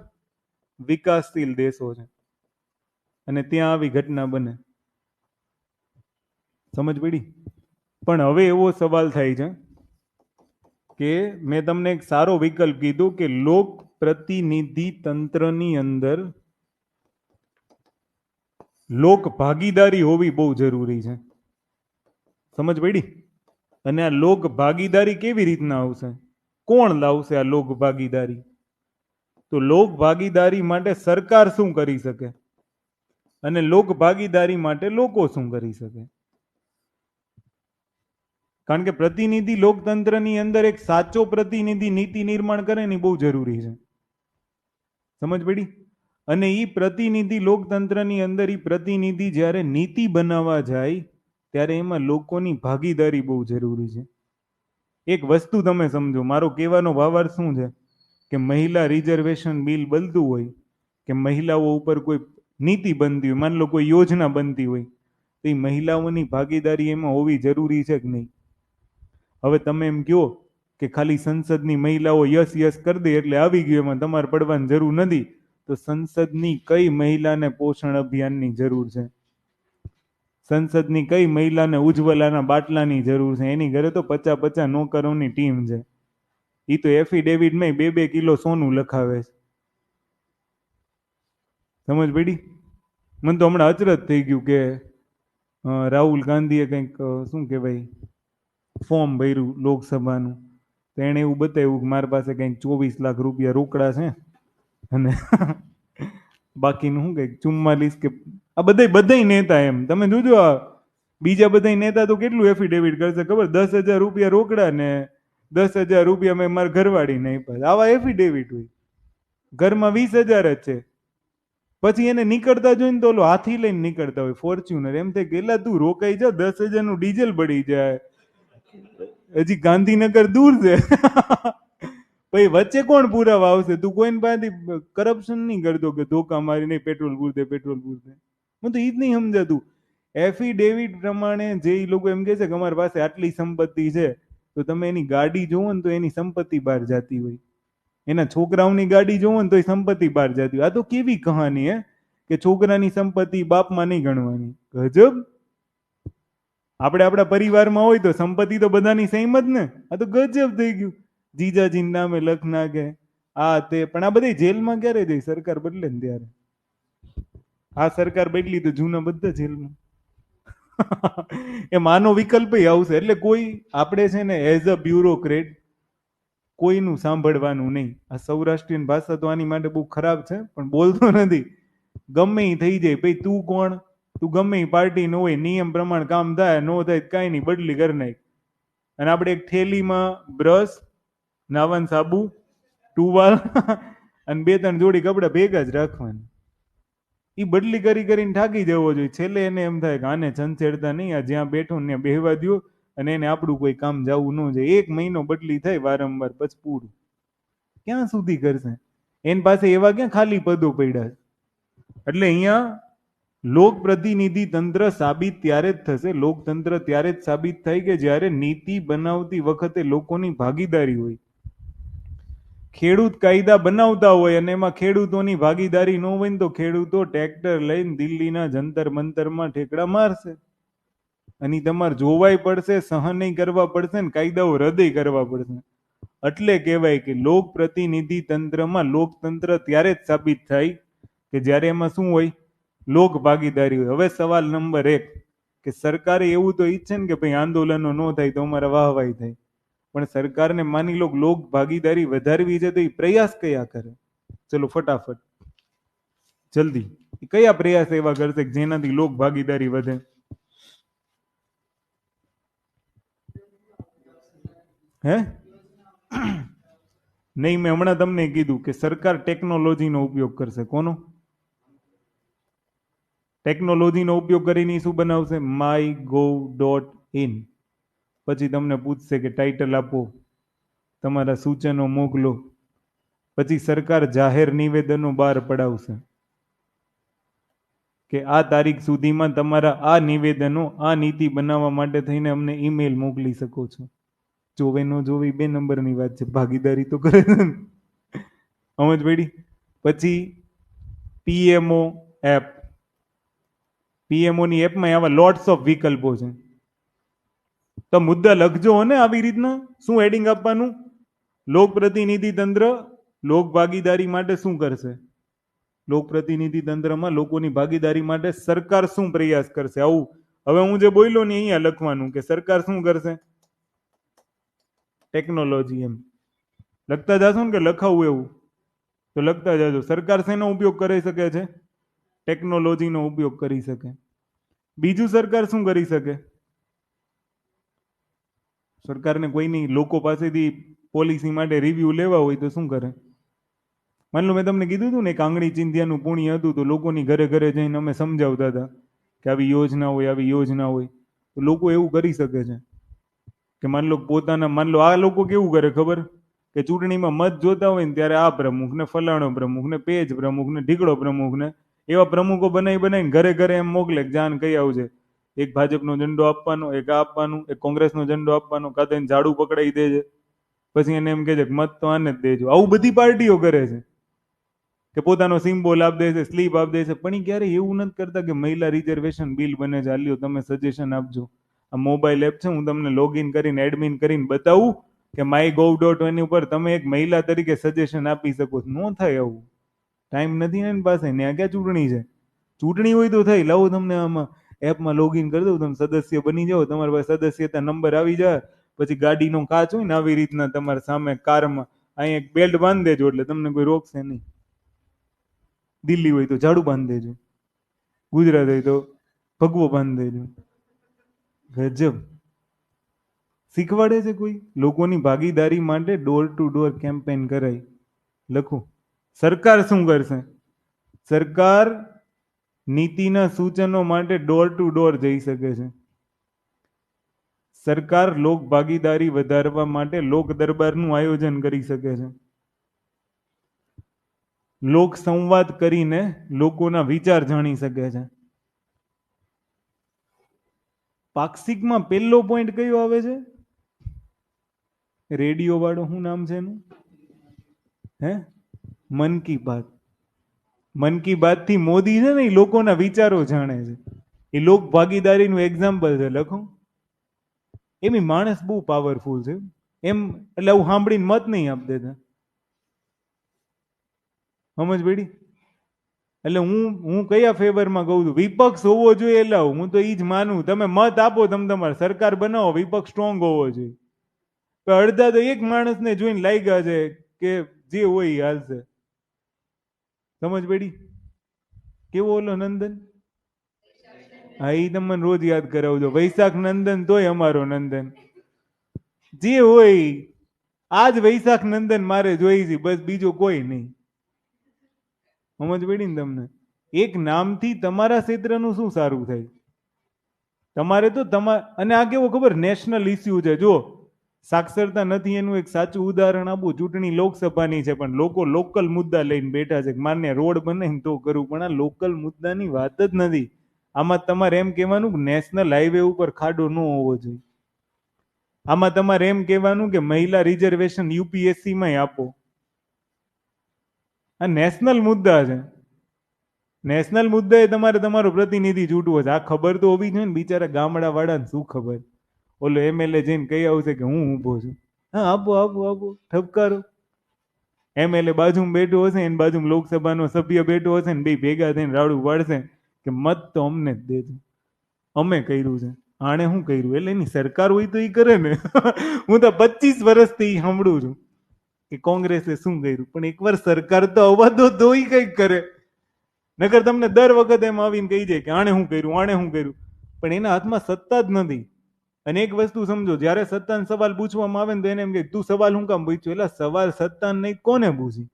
વિકાસશીલ દેશો છે, અને ત્યાં આવી ઘટના બને. સમજ પડી? પણ હવે એવો સવાલ થાય છે કે મેં તમને એક સારો વિકલ્પ કીધું કે લોક પ્રતિનિધિ તંત્રની અંદર લોક ભાગીદારી હોવી બહુ જરૂરી છે. સમજ પડી? અને આ લોક ભાગીદારી કેવી રીતના આવશે? કોણ લાવશે આ લોક ભાગીદારી? તો લોક ભાગીદારી માટે સરકાર શું કરી શકે, અને લોક ભાગીદારી માટે લોકો શું કરી શકે? કારણ કે પ્રતિનિધિ લોકતંત્રની અંદર એક સાચો પ્રતિનિધિ નીતિ નિર્માણ કરે ને બહુ જરૂરી છે. સમજ પડી? અને એ પ્રતિનિધિ લોકતંત્રની અંદર એ પ્રતિનિધિ જ્યારે નીતિ બનાવવા જાય ત્યારે એમાં લોકોની ભાગીદારી બહુ જરૂરી છે. એક વસ્તુ તમે સમજો, મારો કહેવાનો ભાવાર્થ શું છે કે મહિલા રિઝર્વેશન બિલ બનતું હોય, કે મહિલાઓ ઉપર કોઈ નીતિ બનતી હોય, માની લો કોઈ યોજના બનતી હોય, તો એ મહિલાઓની ભાગીદારી એમાં હોવી જરૂરી છે કે નહીં? હવે તમે એમ કહો કે ખાલી સંસદની મહિલાઓ યસ યસ કરી દે એટલે આવી ગયું, એમાં તમારે પડવાની જરૂર નથી, તો સંસદની કઈ મહિલાને પોષણ અભિયાનની જરૂર છે? સંસદની કઈ મહિલાને ઉજ્જવલાના બાટલાની જરૂર છે? એની ઘરે તો 50 નોકરોની ટીમ છે. એ તો એફિડેવિટમાં 2 કિલો સોનું લખાવે છે. સમજ પડી? મને તો હમણાં અચરજ થઈ ગયું કે રાહુલ ગાંધીએ કંઈક શું કહેવાય ફોર્મ ભર્યું લોકસભાનું, તો એણે એવું બતાવ્યું કે મારી પાસે કંઈક 24 લાખ રૂપિયા રોકડા છે, અને બાકીનું શું કંઈક 44 કે આ બધા નેતા એમ તમે જોજો, આ બીજા બધા નેતા તો કેટલું એફિડેવિટ કરશે ખબર, 10,000 રૂપિયા રોકડા ને 10,000 રૂપિયા મેં મારા ઘરવાળી નહીં પાસ, આવા એફિડેવિટ હોય. ઘરમાં 20,000 જ છે, પછી એને નીકળતા જોઈને તો ઓલો હાથી લઈને નીકળતા હોય ફોર્ચ્યુનર, એમ થાય કે એલા તું રોકાઈ જા, 10,000 નું ડીઝલ બળી જાય, હજી ગાંધીનગર દૂર છે. પછી વચ્ચે કોણ પુરાવા આવશે, તું કોઈને પાસેથી કરપ્શન નહીં કરતો કે ધોકા મારી નહીં પેટ્રોલ પૂરતે પેટ્રોલ પૂરતે. મને તો એ જ નહીં સમજાતું. એફિડેવિટ પ્રમાણે જે એ લોકો એમ કહે છે કે અમારી પાસે આટલી સંપત્તિ છે, તો તમે એની ગાડી જોવો ને તો એની સંપત્તિ બહાર જતી હોય, એના છોકરાઓની ગાડી જોવો ને તો એ સંપત્તિ બહાર જતી હોય. આ તો કેવી કહાની હે કે છોકરાની સંપત્તિ બાપમાં નહીં ગણવાની. ગજબ. આપણે આપણા પરિવારમાં હોય તો સંપત્તિ તો બધાની સેમ જ ને. આ તો ગજબ થઈ ગયું. જીજાજીના નામે લખ નાખે, આ તે. પણ આ બધી જેલમાં ક્યારે જાય, સરકાર બદલે ને ત્યારે. આ સરકાર બદલી તો જૂના બધા જેલમાં. એ માનો વિકલ્પ આવશે. એટલે કોઈ આપણે છે ને એઝ અ બ્યુરોક્રેટ કોઈનું સાંભળવાનું નહીં. આ સૌરાષ્ટ્રીયન ભાષા તો આની માટે બહુ ખરાબ છે, પણ બોલતો નથી. ગમે એ થઈ જાય. પછી તું કોણ, તું ગમે એ પાર્ટી ન હોય, નિયમ પ્રમાણે કામ થાય, નો થાય કાંઈ નહીં, બદલી કરી નાખ. અને આપણે એક થેલીમાં બ્રશ, નાવાન સાબુ, ટુવાલ અને 2-3 જોડી કપડા ભેગા જ રાખવાના. એ બદલી કરી કરીને થાકી જવો જોઈએ. છેલ્લે એને એમ થાય કે આને છંછેડતા નહીં, આ જ્યાં બેઠો ને ત્યાં બેહવા દ્યો, અને એને આપણું કોઈ કામ જવું ન જાય. 1 મહિનો બદલી થાય વારંવાર, પછી પૂરું. ક્યાં સુધી કરશે? એની પાસે એવા ક્યાં ખાલી પદો પડ્યા છે? એટલે અહીંયા લોક પ્રતિનિધિ તંત્ર સાબિત ત્યારે જ થશે, લોકતંત્ર ત્યારે જ સાબિત થાય કે જ્યારે નીતિ બનાવતી વખતે લોકોની ભાગીદારી હોય. ખેડૂત કાયદા બનાવતા હોય અને એમાં ખેડૂતોની ભાગીદારી ન હોય ને તો ખેડૂતો ટ્રેક્ટર લઈને દિલ્હીના જંતર મંતરમાં ઠેકડા મારશે. અને તમારે જોવાય પડશે, સહન કરવા પડશે ને કાયદાઓ રદ કરવા પડશે. એટલે કહેવાય કે લોક પ્રતિનિધિ તંત્રમાં લોકતંત્ર ત્યારે જ સાબિત થાય કે જ્યારે એમાં શું હોય, લોક ભાગીદારી હોય. હવે સવાલ નંબર 1 કે સરકારે એવું તો ઈચ્છે ને કે ભાઈ આંદોલનો ન થાય તો અમારા વાહવાઈ થાય, પણ સરકારને માની લો લોક ભાગીદારી વધારવી છે તો એ પ્રયાસ કયા કરે? ચલો ફટાફટ જલ્દી, કયા પ્રયાસ એવા કરશે કે જેનાથી લોક ભાગીદારી વધે? હે નહીં, મેં હમણાં તમને કીધું કે સરકાર ટેકનોલોજીનો ઉપયોગ કરશે. કોનો? ટેકનોલોજીનો ઉપયોગ કરીને શું બનાવશે? my.gov.in. પછી તમને પૂછશે કે ટાઇટલ આપો, તમારા સૂચનો મોકલો. પછી સરકાર જાહેર નિવેદનો બહાર પડાવશે કે આ તારીખ સુધીમાં તમારા આ નિવેદનો આ નીતિ બનાવવા માટે થઈને અમને ઈમેલ મોકલી શકો છો. જોવે ન જોવે 2 નંબરની વાત છે, ભાગીદારી તો કરે છે ને. સમજ પડી? પછી પીએમઓ એપ. પીએમઓની એપમાં આવા લોટ્સ ઓફ વિકલ્પો છે. તો મુદ્દા લખજો ને આવી રીતના. શું હેડિંગ આપવાનું? લોક પ્રતિનિધિ તંત્ર લોક ભાગીદારી માટે શું કરશે? લોક પ્રતિનિધિ તંત્રમાં લોકોની ભાગીદારી માટે સરકાર શું પ્રયાસ કરશે? આવું હવે હું જે બોલ્યો ને અહીંયા લખવાનું કે સરકાર શું કરશે? ટેકનોલોજી. એમ લખતા જાશો ને કે લખાવું એવું તો લખતા જાજો. સરકાર શેનો ઉપયોગ કરી શકે છે? ટેકનોલોજીનો ઉપયોગ કરી શકે. બીજું સરકાર શું કરી શકે? સરકારને કોઈની લોકો પાસેથી પોલિસી માટે રિવ્યુ લેવા હોય તો શું કરે? માન લો મેં તમને કીધું હતું ને, એક આંગળી ચિંધ્યાનું પુણ્ય હતું, તો લોકોની ઘરે ઘરે જઈને અમે સમજાવતા હતા કે આવી યોજના હોય, આવી યોજના હોય. તો લોકો એવું કરી શકે છે કે માન લો પોતાના, માન લો આ લોકો કેવું કરે ખબર, કે ચૂંટણીમાં મત જોતા હોય ને ત્યારે આ પ્રમુખ ને ફલાણો પ્રમુખ ને પેજ પ્રમુખ ને ઢીકડો પ્રમુખ ને એવા પ્રમુખો બનાવીને ઘરે ઘરે એમ મોકલે કે જાન કઈ આવજે. એક ભાજપનો ઝંડો આપવાનો, એક આ આપવાનું, એક કોંગ્રેસનો ઝંડો આપવાનો, કાં તો એને ઝાડુ પકડાઈ દેજે. પછી એને એમ કહે છે કે મત તો આને જ દેજો. આવું બધી પાર્ટીઓ કરે છે કે પોતાનો સિમ્બોલ આપી દે છે, સ્લીપ આપી દે છે. પણ એ ક્યારે એવું નથી કરતા કે મહિલા રિઝર્વેશન બિલ બને છે, આલ્યો તમે સજેશન આપજો. આ મોબાઈલ એપ છે, હું તમને લોગિન કરીને એડમિન કરીને બતાવું કે my.gov.in ઉપર તમે એક મહિલા તરીકે સજેશન આપી શકો. ન થાય આવું. ટાઈમ નથી ને એની પાસે. ત્યાં ક્યાં ચૂંટણી છે? ચૂંટણી હોય તો થઈ. લાવો તમને આમાં એપમાં લોગિન કરી દઉં, તમે સદસ્ય બની જાઓ, તમારી પાસે સદસ્યતા નંબર આવી જાય. પછી ગાડીનો કાચ હોય ને આવી રીતના તમારી સામે કારમાં અહીં એક બેલ્ટ બાંધી દેજો એટલે તમને કોઈ રોકશે નહીં. દિલ્હી હોય તો ઝાડુ બાંધી દેજો, ગુજરાત હોય તો ભગવો બાંધી દેજો. ગજબ. શીખવાડે છે કોઈ? લોકોની ભાગીદારી માટે ડોર ટુ ડોર કેમ્પેન કરાય. લખું. સરકાર શું કરશે? સરકાર નીતિના સૂચનો માટે ડોર ટુ ડોર જઈ શકે છે. સરકાર લોક ભાગીદારી વધારવા માટે લોક દરબારનું આયોજન કરી શકે છે. લોક સંવાદ કરીને લોકોના વિચાર જાણી શકે છે. પાક્ષિકમાં પહેલો પોઈન્ટ કયો આવે છે? રેડિયો વાળો શું નામ છે એનું? હે? મન કી બાત. મન કી બાત થી મોદી છે ને એ લોકોના વિચારો જાણે છે. એ લોક ભાગીદારીનું એક્ઝામ્પલ છે. લખો. એમ માણસ બહુ પાવરફુલ છે એમ, એટલે હું સાંભળીને મત નહીં આપ દેતા. સમજ પડી? એટલે હું કયા ફેવરમાં કહું છું? વિપક્ષ હોવો જોઈએ. એટલે હું તો એ જ માનું. તમે મત આપો, તમે તમારે સરકાર બનાવો, વિપક્ષ સ્ટ્રોંગ હોવો જોઈએ. અડધા તો એક માણસને જોઈને લાગ્યા છે કે જે હોય એ હાલશે. સમજ પડી? કેવો ઓલો નંદન? હા, એ તમને રોજ યાદ કરાવજો. વૈશાખ નંદન તોય અમારો નંદન. જે હોય આજ વૈશાખ નંદન મારે જોઈ છે, બસ બીજો કોઈ નહીં. સમજ પડી ને તમને? એક નામથી તમારા ક્ષેત્રનું શું સારું થાય? તમારે તો અને આ કેવો ખબર, નેશનલ ઇસ્યુ છે. જો સાક્ષરતા નથી એનું એક સાચું ઉદાહરણ આપું. ચૂંટણી લોકસભાની છે પણ લોકો લોકલ મુદ્દા લઈને બેઠા છે. માન્ય રોડ બને તો કરું, પણ આ લોકલ મુદ્દાની વાત જ નથી. આમાં તમારે એમ કહેવાનું કે નેશનલ હાઈવે ઉપર ખાડો ન હોવો જોઈએ. આમાં તમારે એમ કહેવાનું કે મહિલા રિઝર્વેશન યુપીએસસીમાં આપો. આ નેશનલ મુદ્દા છે. નેશનલ મુદ્દાએ તમારે તમારો પ્રતિનિધિ ચૂંટવો છે. આ ખબર તો હોવી જોઈએ ને. બિચારા ગામડા વાળાને શું ખબર? ઓલો એમએલએ જઈને કહી આવશે કે હું ઊભો છું. હા, આપો આપો આપો, ઠપકારો. એમએલએ બાજુમાં બેઠો હશે, એની બાજુમાં લોકસભાનો સભ્ય બેઠો હશે ને બે ભેગા થઈને રાડું પાડશે કે મત તો અમને જ દેજો, અમે કર્યું છે. આણે શું કર્યું? એટલે એની સરકાર હોય તો એ કરે ને. હું તો 25 વર્ષથી સાંભળું છું કે કોંગ્રેસે શું કર્યું, પણ એકવાર સરકાર તો આવવા દો તો એ કંઈક કરે. નકર તમને દર વખત એમ આવીને કહી જાય કે આણે શું કર્યું, આણે શું કર્યું, પણ એના હાથમાં સત્તા જ નથી. અને એક વસ્તુ સમજો, જ્યારે સત્તાને સવાલ પૂછવામાં આવે ને તો એને એમ કે તું સવાલ શું કામ પૂછ્યો? એટલે સવાલ સત્તાને નહીં, કોને પૂછી?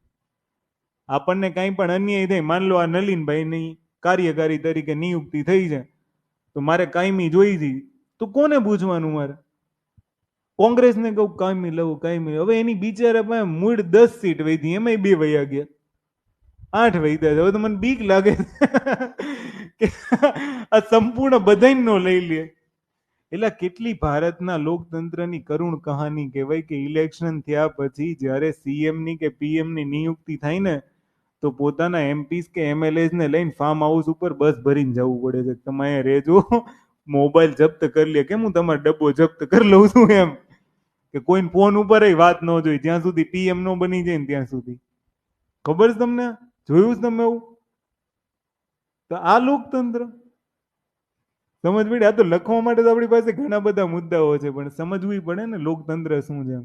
આપણને કાંઈ પણ અન્યાય થાય, માન લો આ નલિનભાઈની કાર્યકારી તરીકે નિયુક્તિ થઈ છે, તો મારે કાયમી જોઈ છે, તો કોને પૂછવાનું મારે? કોંગ્રેસને કહું કાયમી લઉં, કાયમી. હવે એની બિચારા પાસે મૂળ 10 સીટ વધી, એમાંય 2 વયા ગયા, 8 વૈધા છે. હવે તો મને બીક લાગે કે આ સંપૂર્ણ બધાય નો લઈ લે. એટલે કેટલી ભારતના લોકતંત્રની કરુણ કહાની કહેવાય કે ઇલેક્શન થયા પછી જ્યારે સીએમની કે પીએમની નિયુક્તિ થાય ને, તો પોતાના એમપીસ કે એમએલએસ ને લઈને ફાર્મ હાઉસ ઉપર બસ ભરીને જવું પડે છે. તમે અહીંયા રહેજો, મોબાઈલ જપ્ત કરી લે. કેમ હું તમારો ડબ્બો જપ્ત કરી લઉં છું એમ, કે કોઈને ફોન ઉપર વાત ન જોઈ જ્યાં સુધી પીએમ નો બની જાય ને ત્યાં સુધી. ખબર છે તમને? જોયું છે તમે એવું? તો આ લોકતંત્ર સમજ પડી? આ તો લખવા માટે તો આપણી પાસે ઘણા બધા મુદ્દાઓ છે, પણ સમજવું પડે ને લોકતંત્ર શું છે.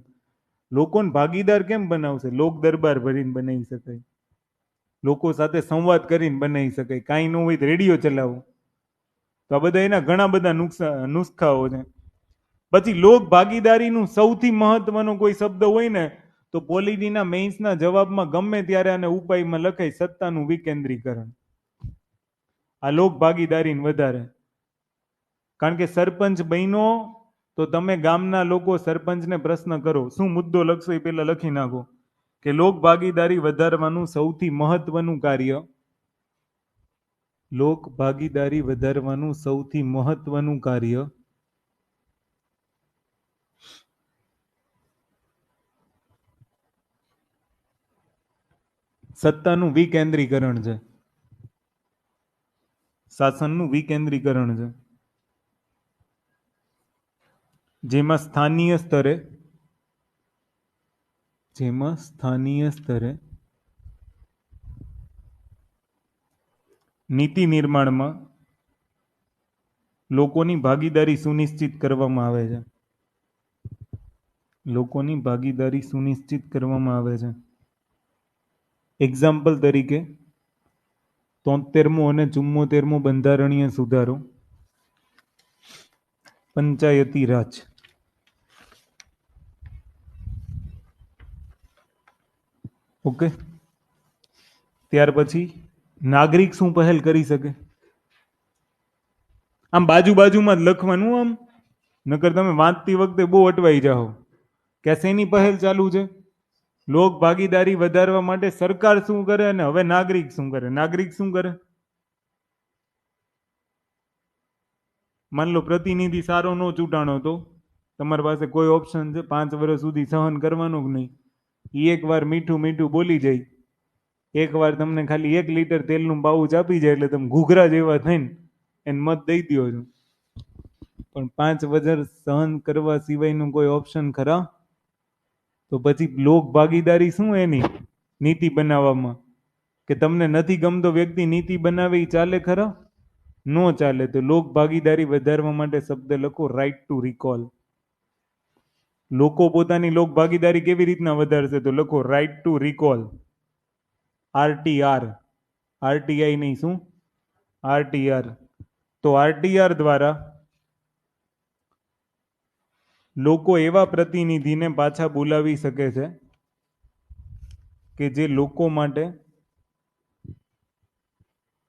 લોકોને ભાગીદાર કેમ બનાવશે? લોક દરબાર ભરીને બનાવી શકાય, લોકો સાથે સંવાદ કરીને બનાવી શકાય. કાંઈ ન હોય તો રેડિયો ચલાવો. તો આ બધા એના ઘણા બધા નુસ્ખાઓ છે. પછી લોક ભાગીદારીનું સૌથી મહત્વનો કોઈ શબ્દ હોય ને, તો પોલિટીના મેઇન્સના જવાબમાં ગમે ત્યારે આને ઉપાયમાં લખાય સત્તાનું વિકેન્દ્રીકરણ. આ લોક ભાગીદારીને વધારે. કારણ કે સરપંચ બન્યો તો તમે ગામના લોકો સરપંચને પ્રશ્ન કરો, શું મુદ્દો લખશો એ પહેલા લખી નાખો કે લોક ભાગીદારી વધારવાનું સૌથી મહત્વનું કાર્ય, લોક ભાગીદારી વધારવાનું સૌથી મહત્વનું કાર્ય સત્તાનું વિકેન્દ્રીકરણ છે, શાસનનું વિકેન્દ્રીકરણ છે, જેમાં સ્થાનીય સ્તરે નીતિ નિર્માણમાં લોકોની ભાગીદારી સુનિશ્ચિત કરવામાં આવે છે. લોકોની ભાગીદારી સુનિશ્ચિત કરવામાં આવે છે. એક્ઝામ્પલ તરીકે 73મો અને 74મો બંધારણીય સુધારો, પંચાયતી રાજ. ઓકે. ત્યાર પછી નાગરિક શું પહેલ કરી શકે? આમ બાજુ બાજુમાં જ લખવાનું, આમ નકર તમે વાંચતી વખતે બહુ અટવાઈ જાઓ કે શેની પહેલ ચાલુ છે. લોક ભાગીદારી વધારવા માટે સરકાર શું કરે અને હવે નાગરિક શું કરે. નાગરિક શું કરે? માન લો પ્રતિનિધિ સારો નો ચૂંટાણો તો તમારી પાસે કોઈ ઓપ્શન છે 5 વર્ષ સુધી સહન કરવાનું કે નહીં. એકવાર મીઠું મીઠું બોલી જાય, એકવાર તમને ખાલી 1 લીટર તેલનું પાઉચ આપી જાય એટલે તમે ઘૂઘરા જેવા થઈને એને મત દઈ દો છો. પણ 5 વર્ષ સહન કરવા સિવાયનું કોઈ ઓપ્શન ખરા? તો પછી લોક ભાગીદારી શું એની નીતિ બનાવવામાં? કે તમને નથી ગમતો વ્યક્તિ નીતિ બનાવે એ ચાલે ખરા? નો ચાલે. તો લોક ભાગીદારી વધારવા માટે શબ્દ લખો રાઈટ ટુ રિકોલ. લોકો પોતાની લોક ભાગીદારી કેવી રીતના વધારશે? તો લખો રાઈટ ટુ રિકોલ. આરટીઆર. આરટીઆઈ નહીં, શું? આરટીઆર. તો આરટીઆર દ્વારા લોકો એવા પ્રતિનિધિને પાછા બોલાવી શકે છે કે જે લોકો માટે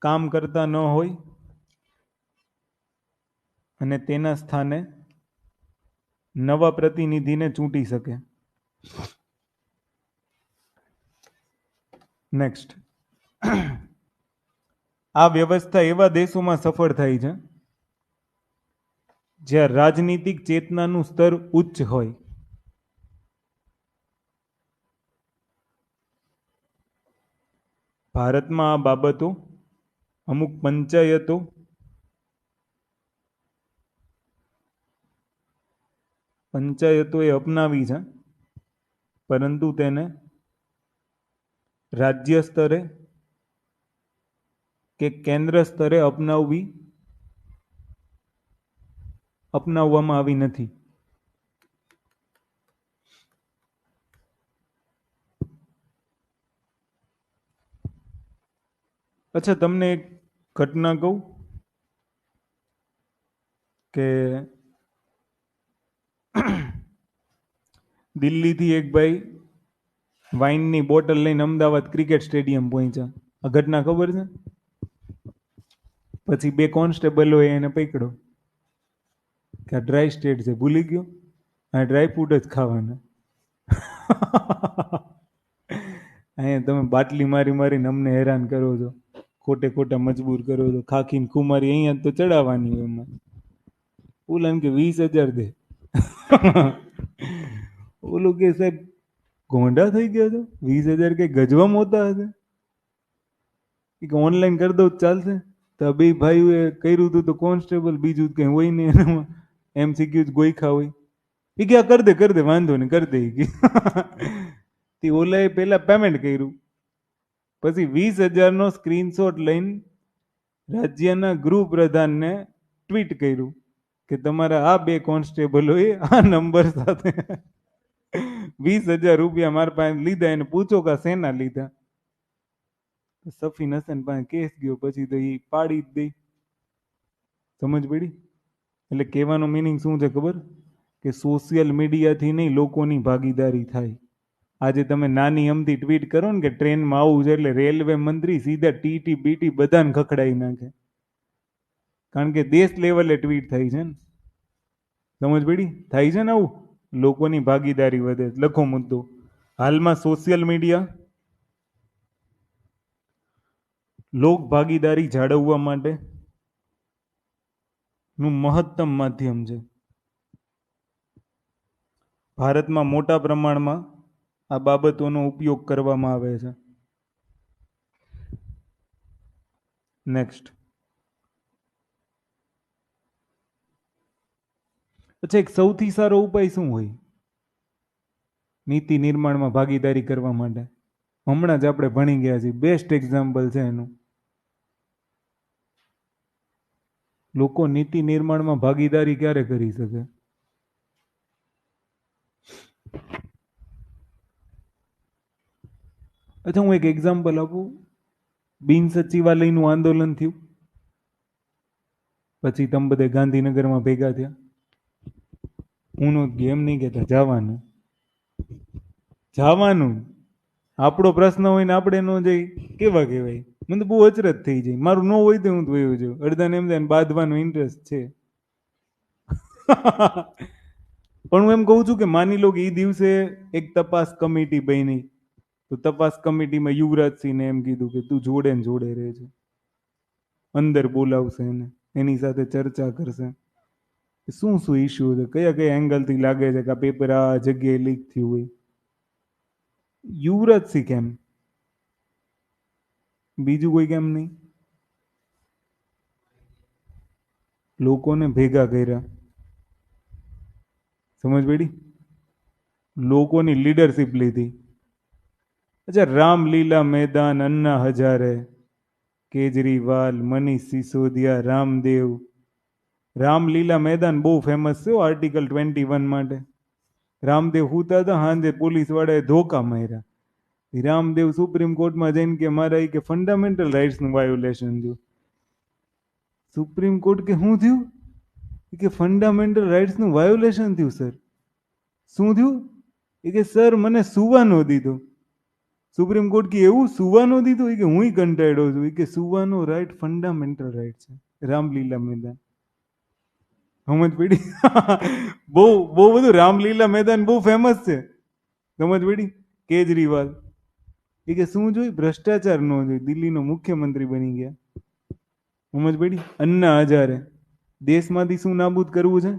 કામ કરતા ન હોય અને તેના સ્થાને નવા પ્રતિનિધિને ચૂંટી શકે. નેક્સ્ટ. આ વ્યવસ્થા એવા દેશોમાં સફળ થાય છે જ્યાં રાજનીતિક ચેતનાનું સ્તર ઉચ્ચ હોય. ભારતમાં આ બાબતો અમુક પંચાયતોએ અપનાવી છે, પરંતુ તેને રાજ્ય સ્તરે કે કેન્દ્ર સ્તરે અપનાવવામાં આવી નથી. અચ્છા, તમને એક ઘટના કહું કે દિલ્હીથી એક ભાઈ વાઇનની બોટલ લઈને અમદાવાદ ક્રિકેટ સ્ટેડિયમ પહોંચ્યા. આ ઘટના ખબર છે? પછી 2 કોન્સ્ટેબલોએ એને પકડ્યો કે આ ડ્રાય સ્ટેટ છે, ભૂલી ગયો, આ ડ્રાય ફ્રૂટ જ ખાવાના. અહીંયા તમે બાટલી મારી મારીને અમને હેરાન કરો છો, ખોટે ખોટા મજબૂર કરો છો. ખાખીને ખુમારી અહીંયા તો ચડાવવાની હોય એમાં. ઓલા કે 20,000 દે. ઓલું કે સાહેબ ગોંડા થઈ ગયા છો, 20,000 કઈ ગજવામાં હોતા હશે કે ઓનલાઈન કરી દઉં ચાલશે? તો બે ભાઈઓએ કર્યું હતું તો કોન્સ્ટેબલ, બીજું કઈ હોય નહીં એનામાં, MCQ ગોઈખા હોય. એ કે કરી દે વાંધો નહીં, કરી દે. તે ઓલાએ પહેલા પેમેન્ટ કર્યું, પછી 20,000 નો સ્ક્રીનશોટ લઈને રાજ્યના ગૃહપ્રધાનને ટ્વીટ કર્યું કે તમારા આ 2 કોન્સ્ટેબલોએ આ નંબર સાથે 20,000 રૂપિયા મારા પાસે લીધા, એને પૂછો કે શેના લીધા. સફીન હસન પાસે કેસ ગયો, પછી તો એ પાડી જ દઈ. સમજ પડી? એટલે કહેવાનો મિનિંગ શું છે ખબર? કે સોશિયલ મીડિયાથી નહીં, લોકોની ભાગીદારી થાય. આજે તમે નાની અમથી ટ્વીટ કરો ને કે ટ્રેનમાં આવું છે, એટલે રેલવે મંત્રી સીધા ટીટી બીટી બધાને ખખડાઈ નાખે, કારણ કે દેશ લેવલે ટ્વીટ થઈ છે ને. સમજ પડી? થાય છે ને આવું, લોકોની ભાગીદારી વધે. લખો મુદ્દો. હાલમાં સોશિયલ મીડિયા લોક ભાગીદારી જાળવવા માટે નું મહત્તમ માધ્યમ છે. ભારતમાં મોટા પ્રમાણમાં આ બાબતોનો ઉપયોગ કરવામાં આવે છે. નેક્સ્ટ. અચ્છા, એક સૌથી સારો ઉપાય શું હોય નીતિ નિર્માણમાં ભાગીદારી કરવા માટે? હમણાં જ આપણે ભણી ગયા છીએ, બેસ્ટ એક્ઝામ્પલ છે એનું. લોકો નીતિ નિર્માણમાં ભાગીદારી ક્યારે કરી શકે? અચ્છા, હું એક એક્ઝામ્પલ આપું. બિન સચિવાલયનું આંદોલન થયું, પછી તમે બધે ગાંધીનગરમાં ભેગા થયા. હું નો ગેમ નહીં કહેતા, જવાનું જવાનું. આપણો પ્રશ્ન હોય ને આપણે નો જઈ કેવા કહેવાય? મને તો બહુ અચરજ થઈ જાય. મારું ન હોય તો હું તો વયું છું. અડધાને એમ થાય બાંધવાનો ઇન્ટરેસ્ટ છે. પણ હું એમ કહું છું કે માની લો કે એ દિવસે એક તપાસ કમિટી બની, તો તપાસ કમિટીમાં યુવરાજસિંહને એમ કીધું કે તું જોડે ને જોડે રહેજે. અંદર બોલાવશે એને, એની સાથે ચર્ચા કરશે. શું શું ઇસ્યુ છે, કયા કયા એંગલથી લાગે છે કે આ પેપર આ જગ્યાએ લીક થયું હોય. યુવરાજસિંહ કેમ, બીજું કોઈ કેમ નહીં. લોકોને ભેગા કર્યા, સમજ પડી? લોકોની લીડરશિપ લીધી. અચ્છા, રામલીલા મેદાન, અન્ના હજારે, કેજરીવાલ, મનીષ સિસોદિયા, રામદેવ. રામલીલા મેદાન બહુ ફેમસ છે આર્ટિકલ 21 માટે. રામદેવ હુતા હતા, હાંજે પોલીસ વાળાએ ધોકા માર્યા. રામદેવ સુપ્રીમ કોર્ટમાં જઈને કે મારા કે ફંડામેન્ટલ રાઇટ્સનું વાયોલેશન થયું. સુપ્રીમ કોર્ટ કે શું થયું? કે ફંડામેન્ટલ રાઇટ્સનું વાયોલેશન થયું સર. શું થયું? એ કે સર મને સુવાનો દીધો. સુપ્રીમ કોર્ટ કે એવું સુવાનો દીધો? એ કે હું કંટાળ્યો છું. એ કે સુવાનો રાઈટ ફંડામેન્ટલ રાઈટ છે. રામલીલા મેદાન, સમજ પડી? બહુ બહુ બધું રામલીલા મેદાન બહુ ફેમસ છે, સમજ પડી? કેજરીવાલ એ કે શું જોઈ? ભ્રષ્ટાચાર નો જોઈ, દિલ્હીનો મુખ્યમંત્રી બની ગયા, સમજ પડી? અન્ના હજારે દેશમાંથી શું નાબૂદ કરવું છે?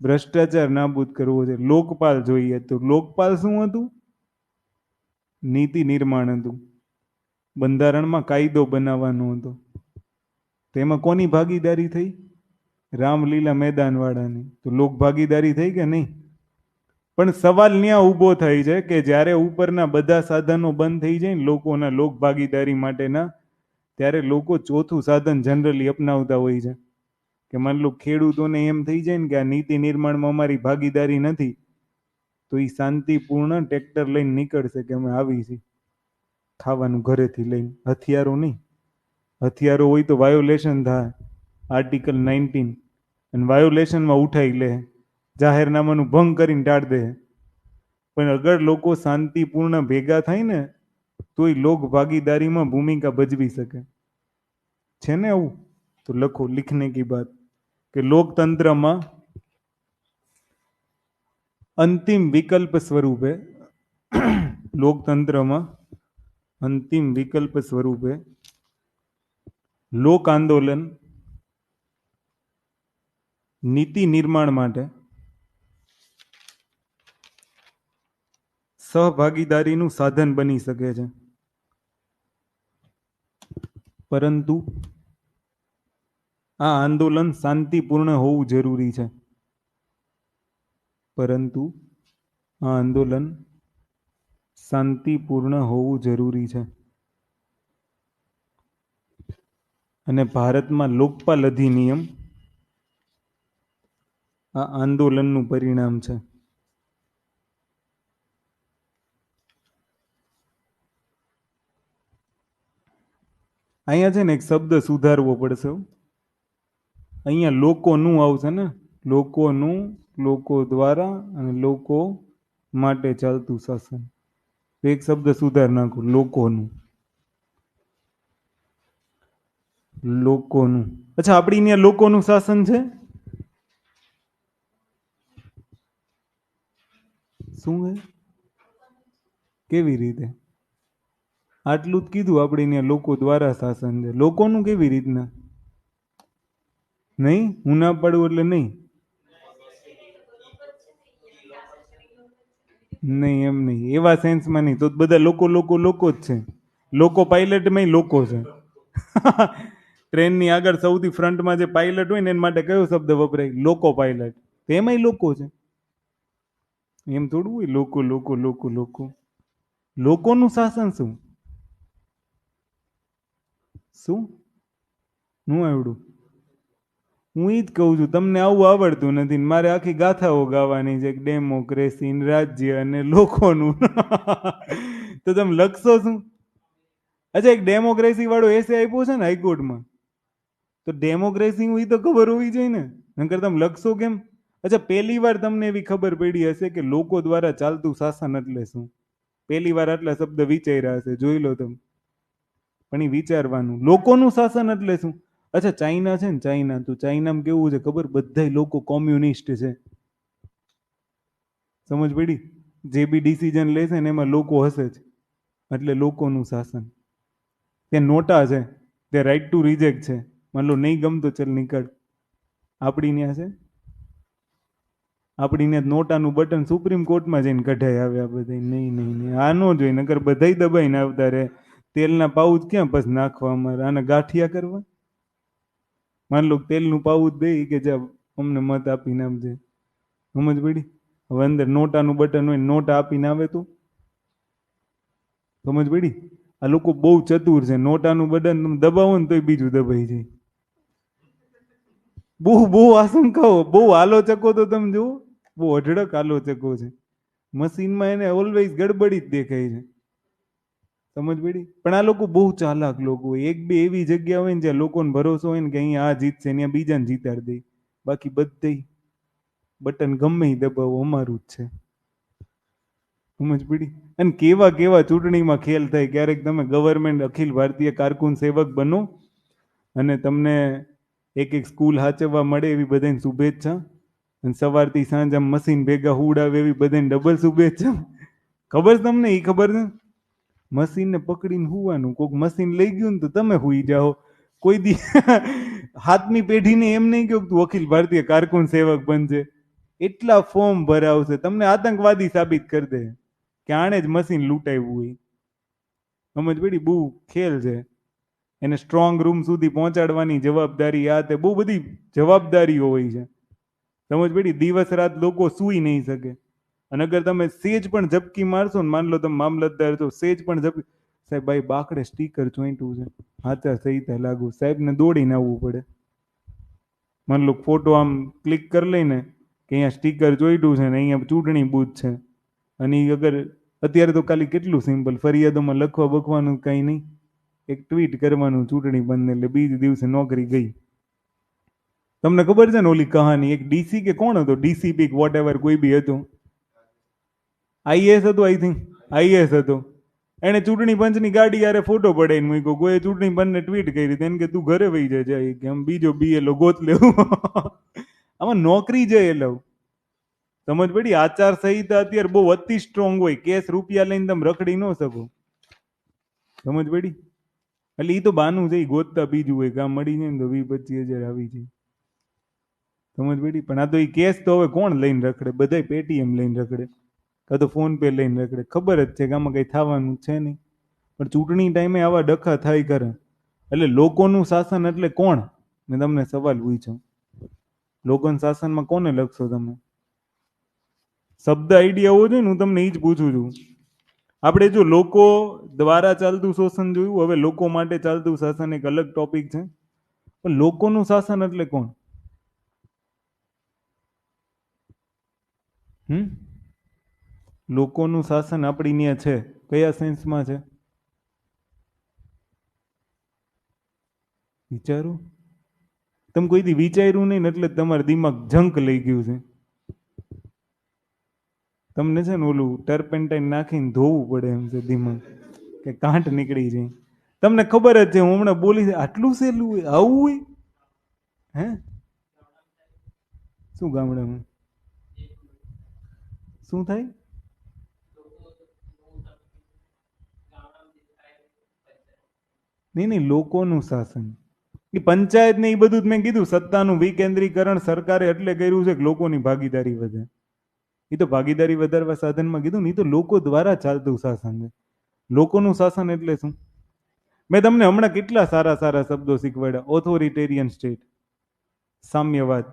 ભ્રષ્ટાચાર નાબૂદ કરવો છે. લોકપાલ જોઈએ, તો લોકપાલ શું હતું? નીતિ નિર્માણ હતું. બંધારણમાં કાયદો બનાવવાનો હતો. તેમાં કોની ભાગીદારી થઈ? રામલીલા મેદાન વાળાની. તો લોક ભાગીદારી થઈ કે નહીં? પણ સવાલ ત્યાં ઊભો થાય છે કે જ્યારે ઉપરના બધા સાધનો બંધ થઈ જાય ને લોકોના લોક ભાગીદારી માટેના, ત્યારે લોકો ચોથું સાધન જનરલી અપનાવતા હોય છે. કે માન લો ખેડૂતોને એમ થઈ જાય ને કે આ નીતિ નિર્માણમાં અમારી ભાગીદારી નથી, તો એ શાંતિપૂર્ણ ટ્રેક્ટર લઈને નીકળશે કે અમે આવી છીએ ખાવાનું ઘરેથી લઈને. હથિયારો નહીં. હથિયારો હોય તો વાયોલેશન થાય, આર્ટિકલ 19, અને વાયોલેશનમાં ઉઠાઈ લે, જાહેરનામાનું ભંગ કરીને ટાળ દે. પણ અગર લોકો શાંતિપૂર્ણ ભેગા થાય ને તો એ લોક ભાગીદારીમાં ભૂમિકા ભજવી શકે છે ને. આવું તો લખો, લિખને કી બાત, કે લોકતંત્રમાં અંતિમ વિકલ્પ સ્વરૂપે, લોકતંત્રમાં અંતિમ વિકલ્પ સ્વરૂપે લોક આંદોલન નીતિ નિર્માણ માટે સહભાગીદારીનું સાધન બની શકે છે. પરંતુ આ આંદોલન શાંતિપૂર્ણ હોવું જરૂરી છે. પરંતુ આ આંદોલન શાંતિપૂર્ણ હોવું જરૂરી છે. અને ભારતમાં લોકપાલ અધિનિયમ આ આંદોલનનું પરિણામ છે. અહીંયા છે ને એક શબ્દ સુધારવો પડશે. અહીંયા લોકોનું આવશે ને, લોકોનું, લોકો દ્વારા અને લોકો માટે ચાલતું શાસન. એક શબ્દ સુધાર નાખો, લોકોનું, લોકોનું. અચ્છા, આપણી અહીંયા લોકોનું શાસન છે? શું છે? કેવી રીતે? આટલું જ કીધું, આપણે અહીંયા લોકો દ્વારા શાસન છે. લોકોનું કેવી રીતના? નહીં, હું ના પાડું એટલે નહીં. નહીં, એમ નહીં, એવા સેન્સમાં નહીં. તો બધા લોકો લોકો લોકો જ છે. લોકો પાયલટમાં લોકો છે. ટ્રેનની આગળ સૌથી ફ્રન્ટમાં જે પાયલટ હોય ને એના માટે કયો શબ્દ વપરાય? લોકો પાયલટ. તેમાંય લોકો છે. એમ થોડું હોય લોકો લોકો લોકો લોકો. લોકોનું શાસન શું? શું હું આવડું? હું એ જ કહું છું, તમને આવું આવડતું નથી. મારે આખી ગાથાઓ ગાવાની છે, ડેમોક્રેસી, રાજ્ય અને લોકોનું. તો તમે લખશો શું? અચ્છા, એક ડેમોક્રેસી વાળો એસે આપ્યો છે ને હાઈકોર્ટમાં, તો ડેમોક્રેસી હું એ તો ખબર હોવી જોઈએ ને, નકર તમે લખશો કેમ? અચ્છા, પહેલી વાર તમને એવી ખબર પડી હશે કે લોકો દ્વારા ચાલતું શાસન એટલે શું? પહેલી વાર આટલા શબ્દ વિચાર્યા હશે, જોઈ લો તમે. પણ એ વિચારવાનું, લોકોનું શાસન એટલે શું? અચ્છા, ચાઇના છે ને, ચાઇના તો ચાઇનામાં કેવું છે ખબર? બધા લોકો કોમ્યુનિસ્ટ છે. સમજ પડી? જે બી ડિસિઝન લેશે ને એમાં લોકો હશે જ, એટલે લોકોનું શાસન. ત્યાં નોટા છે, તે રાઈટ ટુ રિજેક્ટ છે. માન લો નહીં ગમતો, ચલ નીકળ. આપણી ત્યાં છે, આપણી ત્યાં નોટાનું બટન સુપ્રીમ કોર્ટમાં જઈને કઢાઈ આવ્યા બધા. નહીં નહીં નહીં, આ નો જોઈ, નકર બધાય દબાઈને આવતા રહે. તેલના પાઉચ ક્યાં પછી નાખવા અમારે? આને ગાંઠિયા કરવા? માન લો તેલનું પાઉચ દે કે જા અમને મત આપીને આપજે. સમજ પડી? હવે અંદર નોટાનું બટન હોય, નોટા આપીને આવે તો સમજ પડી? આ લોકો બહુ ચતુર છે. નોટાનું બટન તમે દબાવો ને તોય બીજું દબાઈ જાય. બહુ બહુ આશંકાઓ, બહુ આલોચકો તો તમે જુઓ, બહુ અઢળક આલોચકો છે. મશીનમાં એને ઓલવેઝ ગડબડી જ દેખાય છે. સમજ પડી? પણ આ લોકો બહુ ચાલાક લોકો હોય. એક બે એવી જગ્યા હોય ને જ્યાં લોકોને ભરોસો હોય ને કે અહીંયા આ જીતશે, ત્યાં બીજાને જીતાડી દે. બાકી બધે બટન ગમે એ દબાવો, અમારું જ છે. સમજ પડી? અને કેવા કેવા ચૂંટણીમાં ખેલ થાય. ક્યારેક તમે ગવર્મેન્ટ અખિલ ભારતીય કારકુન સેવક બનો અને તમને એક એક સ્કૂલ હાચવવા મળે એવી બધાને શુભેચ્છા. અને સવારથી સાંજ આમ મશીન ભેગા હુડાવે એવી બધાને ડબલ શુભેચ્છા. ખબર છે તમને? એ ખબર છે? મશીનને પકડીને હુવાનું. કોઈક મશીન લઈ ગયું ને તો તમે હુઈ જાઓ. કોઈ દી હાથમી પેઢીને એમ નહીં કહ્યું તું અખિલ ભારતીય કારકુન સેવક બનજે. એટલા ફોર્મ ભરાવશે, તમને આતંકવાદી સાબિત કરી દે કે આણે જ મશીન લૂંટાવ્યું હોય. સમજ પડી? બહુ ખેલ છે. એને સ્ટ્રોંગ રૂમ સુધી પહોંચાડવાની જવાબદારી, આ તે બહુ બધી જવાબદારીઓ હોય છે. સમજ પડી? દિવસ રાત લોકો સૂઈ નહીં શકે. અને અગર તમે સેજ પણ ઝપકી મારશો ને, માન લો તમે મામલતદાર છો, સેજ પણ ઝપકી, સાહેબ ભાઈ બાકડે સ્ટીકર ચોંટ્યું છે, આચાર સંહિતા લાગુ, સાહેબને દોડીને આવવું પડે. માન લો ફોટો આમ ક્લિક કરી લઈને કે અહીંયા સ્ટીકર ચોંટ્યું છે ને અહીંયા ચૂંટણી બૂથ છે. અને અગર અત્યારે તો ખાલી કેટલું સિમ્પલ, ફરિયાદોમાં લખવા બખવાનું કંઈ નહીં, એક ટ્વીટ કરવાનું ચૂંટણી બંધ, એટલે બીજ દિવસે નોકરી ગઈ. તમને ખબર છે ને ઓલી કહાની, એક ડીસી કે કોણ હતો, ડીસીપી વોટ એવર કોઈ બી હતું, આઈએએસ હતો, આઈ થિંક આઈએએસ હતો. એને ચૂંટણી પંચની ગાડી યારે ફોટો પડાઈને મૂક્યો. કોઈ ચૂંટણી પંચને ટ્વીટ કરી તેને કે તું ઘરે વહી જાય કે આમ બીજો બીએલઓ ગોત લેવું. આમાં નોકરી જાય લઉં. સમજ પડી? આચાર સંહિતા અત્યારે બહુ અતિ સ્ટ્રોંગ હોય. કેસ રૂપિયા લઈને તમે રખડી ન શકો. સમજ પડી? એટલે એ તો બાનું છે, ગોતતા બીજું હોય, કામ મળી જાય ને તો 20-25 હજાર આવી જાય. સમજ પડી? પણ આ તો એ કેસ તો હવે કોણ લઈને રખડે? બધા પેટીએમ લઈને રખડે, કાં તો ફોન પે લઈને રખડે. ખબર જ છે કે આમાં કંઈ થવાનું છે નહીં. પણ ચૂંટણી ટાઈમે આવા ડખા થાય કરે. એટલે લોકોનું શાસન એટલે કોણ? મેં તમને સવાલ પૂછ્યો. લોકોના શાસનમાં કોને લખશો તમે? શબ્દ આઈડિયા હોવો જોઈએ ને, હું તમને એ જ પૂછું છું. આપણે જો લોકો દ્વારા ચાલતું શોષણ જોયું, હવે લોકો માટે ચાલતું શાસન એક અલગ ટોપિક છે. પણ લોકોનું શાસન એટલે કોણ? લોકોનું શાસન આપણી ત્યાં છે, કયા સેન્સમાં છે? વિચારો. તમે કોઈ દી વિચાર્યું નહીં ને એટલે તમારું દિમાગ જંક લઈ ગયું છે. તમને છે ને ઓલું ટર્પેન્ટાઇન નાખીને ધોવું પડે એમ છે દિમાગ, કે કાંટ નીકળી જાય. તમને ખબર જ છે, હું હમણાં બોલી, આટલું સહેલું હોય, આવું હોય? હે શું ગામડામાં શું થાય? નહીં નહીં, લોકોનું શાસન, એ પંચાયત ને એ બધું મેં કીધું. સત્તાનું વિકેન્દ્રીકરણ સરકારે એટલે કર્યું છે કે લોકોની ભાગીદારી વધે. એ તો ભાગીદારી વધારવા સાધનમાં કીધું ને, એ તો લોકો દ્વારા ચાલતું શાસન છે. લોકોનું શાસન એટલે શું? મેં તમને હમણાં કેટલા સારા સારા શબ્દો શીખવાડ્યા. ઓથોરિટેરિયન સ્ટેટ, સામ્યવાદ.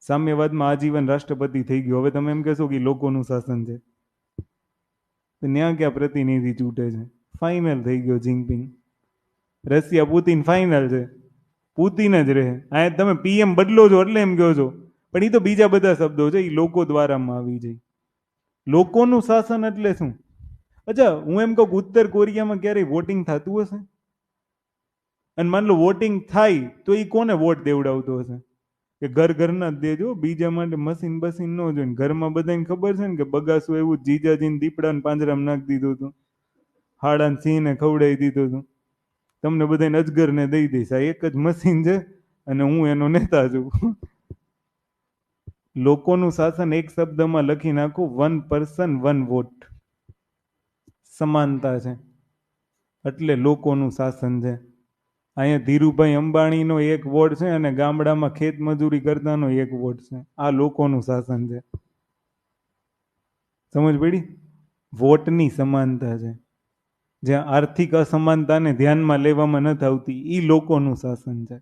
સામ્યવાદમાં આજીવન રાષ્ટ્રપતિ થઈ ગયો. હવે તમે એમ કહેશો કે લોકોનું શાસન છે, તો ન્યા ક્યાં પ્રતિનિધિ ચૂંટે છે? ફાઇનલ થઈ ગયો જિંગપિંગ. રશિયા પુતિન ફાઇનલ છે, પુતિન જ રહે. આ તમે પીએમ બદલો છો એટલે એમ કહો છો, પણ એ તો બીજા બધા શબ્દો છે, એ લોકો દ્વારામાં આવી જાય. લોકોનું શાસન એટલે શું? અચ્છા, હું એમ કહું, ઉત્તર કોરિયામાં ક્યારેય વોટિંગ થતું હશે? અને માન લો વોટિંગ થાય તો એ કોને વોટ દેવડાવતો હશે? કે ઘરના જ દેજો, બીજા માટે મશીન બસીન ન જોઈને. ઘરમાં બધાને ખબર છે ને કે બગાસું એવું જીજાજીને દીપડાને પાંજરામાં નાખી દીધું હતું, હાડાને સિંહને ખવડાવી દીધું હતું. તમને બધાને અજગરને દઈ દઈશ. આ એક જ મશીન છે અને હું એનો નેતા છું. લોકોનું શાસન એક શબ્દમાં લખી નાખું, 1 person 1 vote. સમાનતા છે એટલે લોકોનું શાસન છે. અહીંયા ધીરુભાઈ અંબાણીનો એક વોટ છે અને ગામડામાં ખેત મજૂરી કરતાનો એક વોટ છે. આ લોકોનું શાસન છે. સમજ પડી? વોટની સમાનતા છે. જ્યાં આર્થિક અસમાનતાને ધ્યાનમાં લેવામાં નથી આવતી, એ લોકોનું શાસન છે.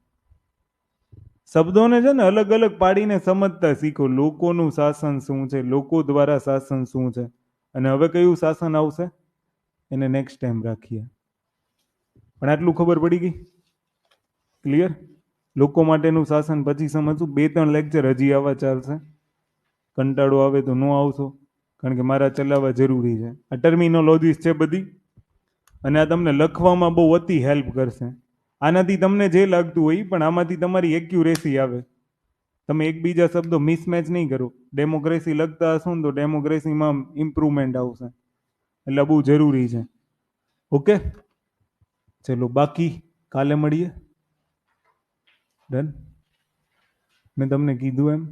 શબ્દોને છે ને અલગ અલગ પાડીને સમજતા શીખો. લોકોનું શાસન શું છે, લોકો દ્વારા શાસન શું છે, અને હવે કયું શાસન આવશે એને નેક્સ્ટ ટાઈમ રાખીએ. પણ આટલું ખબર પડી ગઈ? ક્લિયર? લોકો માટેનું શાસન પછી સમજવું. 2-3 લેક્ચર હજી આવા ચાલશે. કંટાળો આવે તો ન આવશો, કારણ કે મારા ચલાવવા જરૂરી છે. આ ટર્મિનોલોજીસ છે બધી, અને આ તમને લખવામાં બહુ અતિ હેલ્પ કરશે. આનાથી તમને જે લાગતું હોય પણ આમાંથી તમારી એક્યુરેસી આવે. તમે એકબીજા શબ્દો મિસમેચ નહીં કરો. ડેમોક્રેસી લખતા હશો ને તો ડેમોક્રેસીમાં ઇમ્પ્રુવમેન્ટ આવશે. એટલે બહુ જરૂરી છે. ઓકે, ચલો બાકી કાલે મળીએ. ડન? મેં તમને કીધું એમ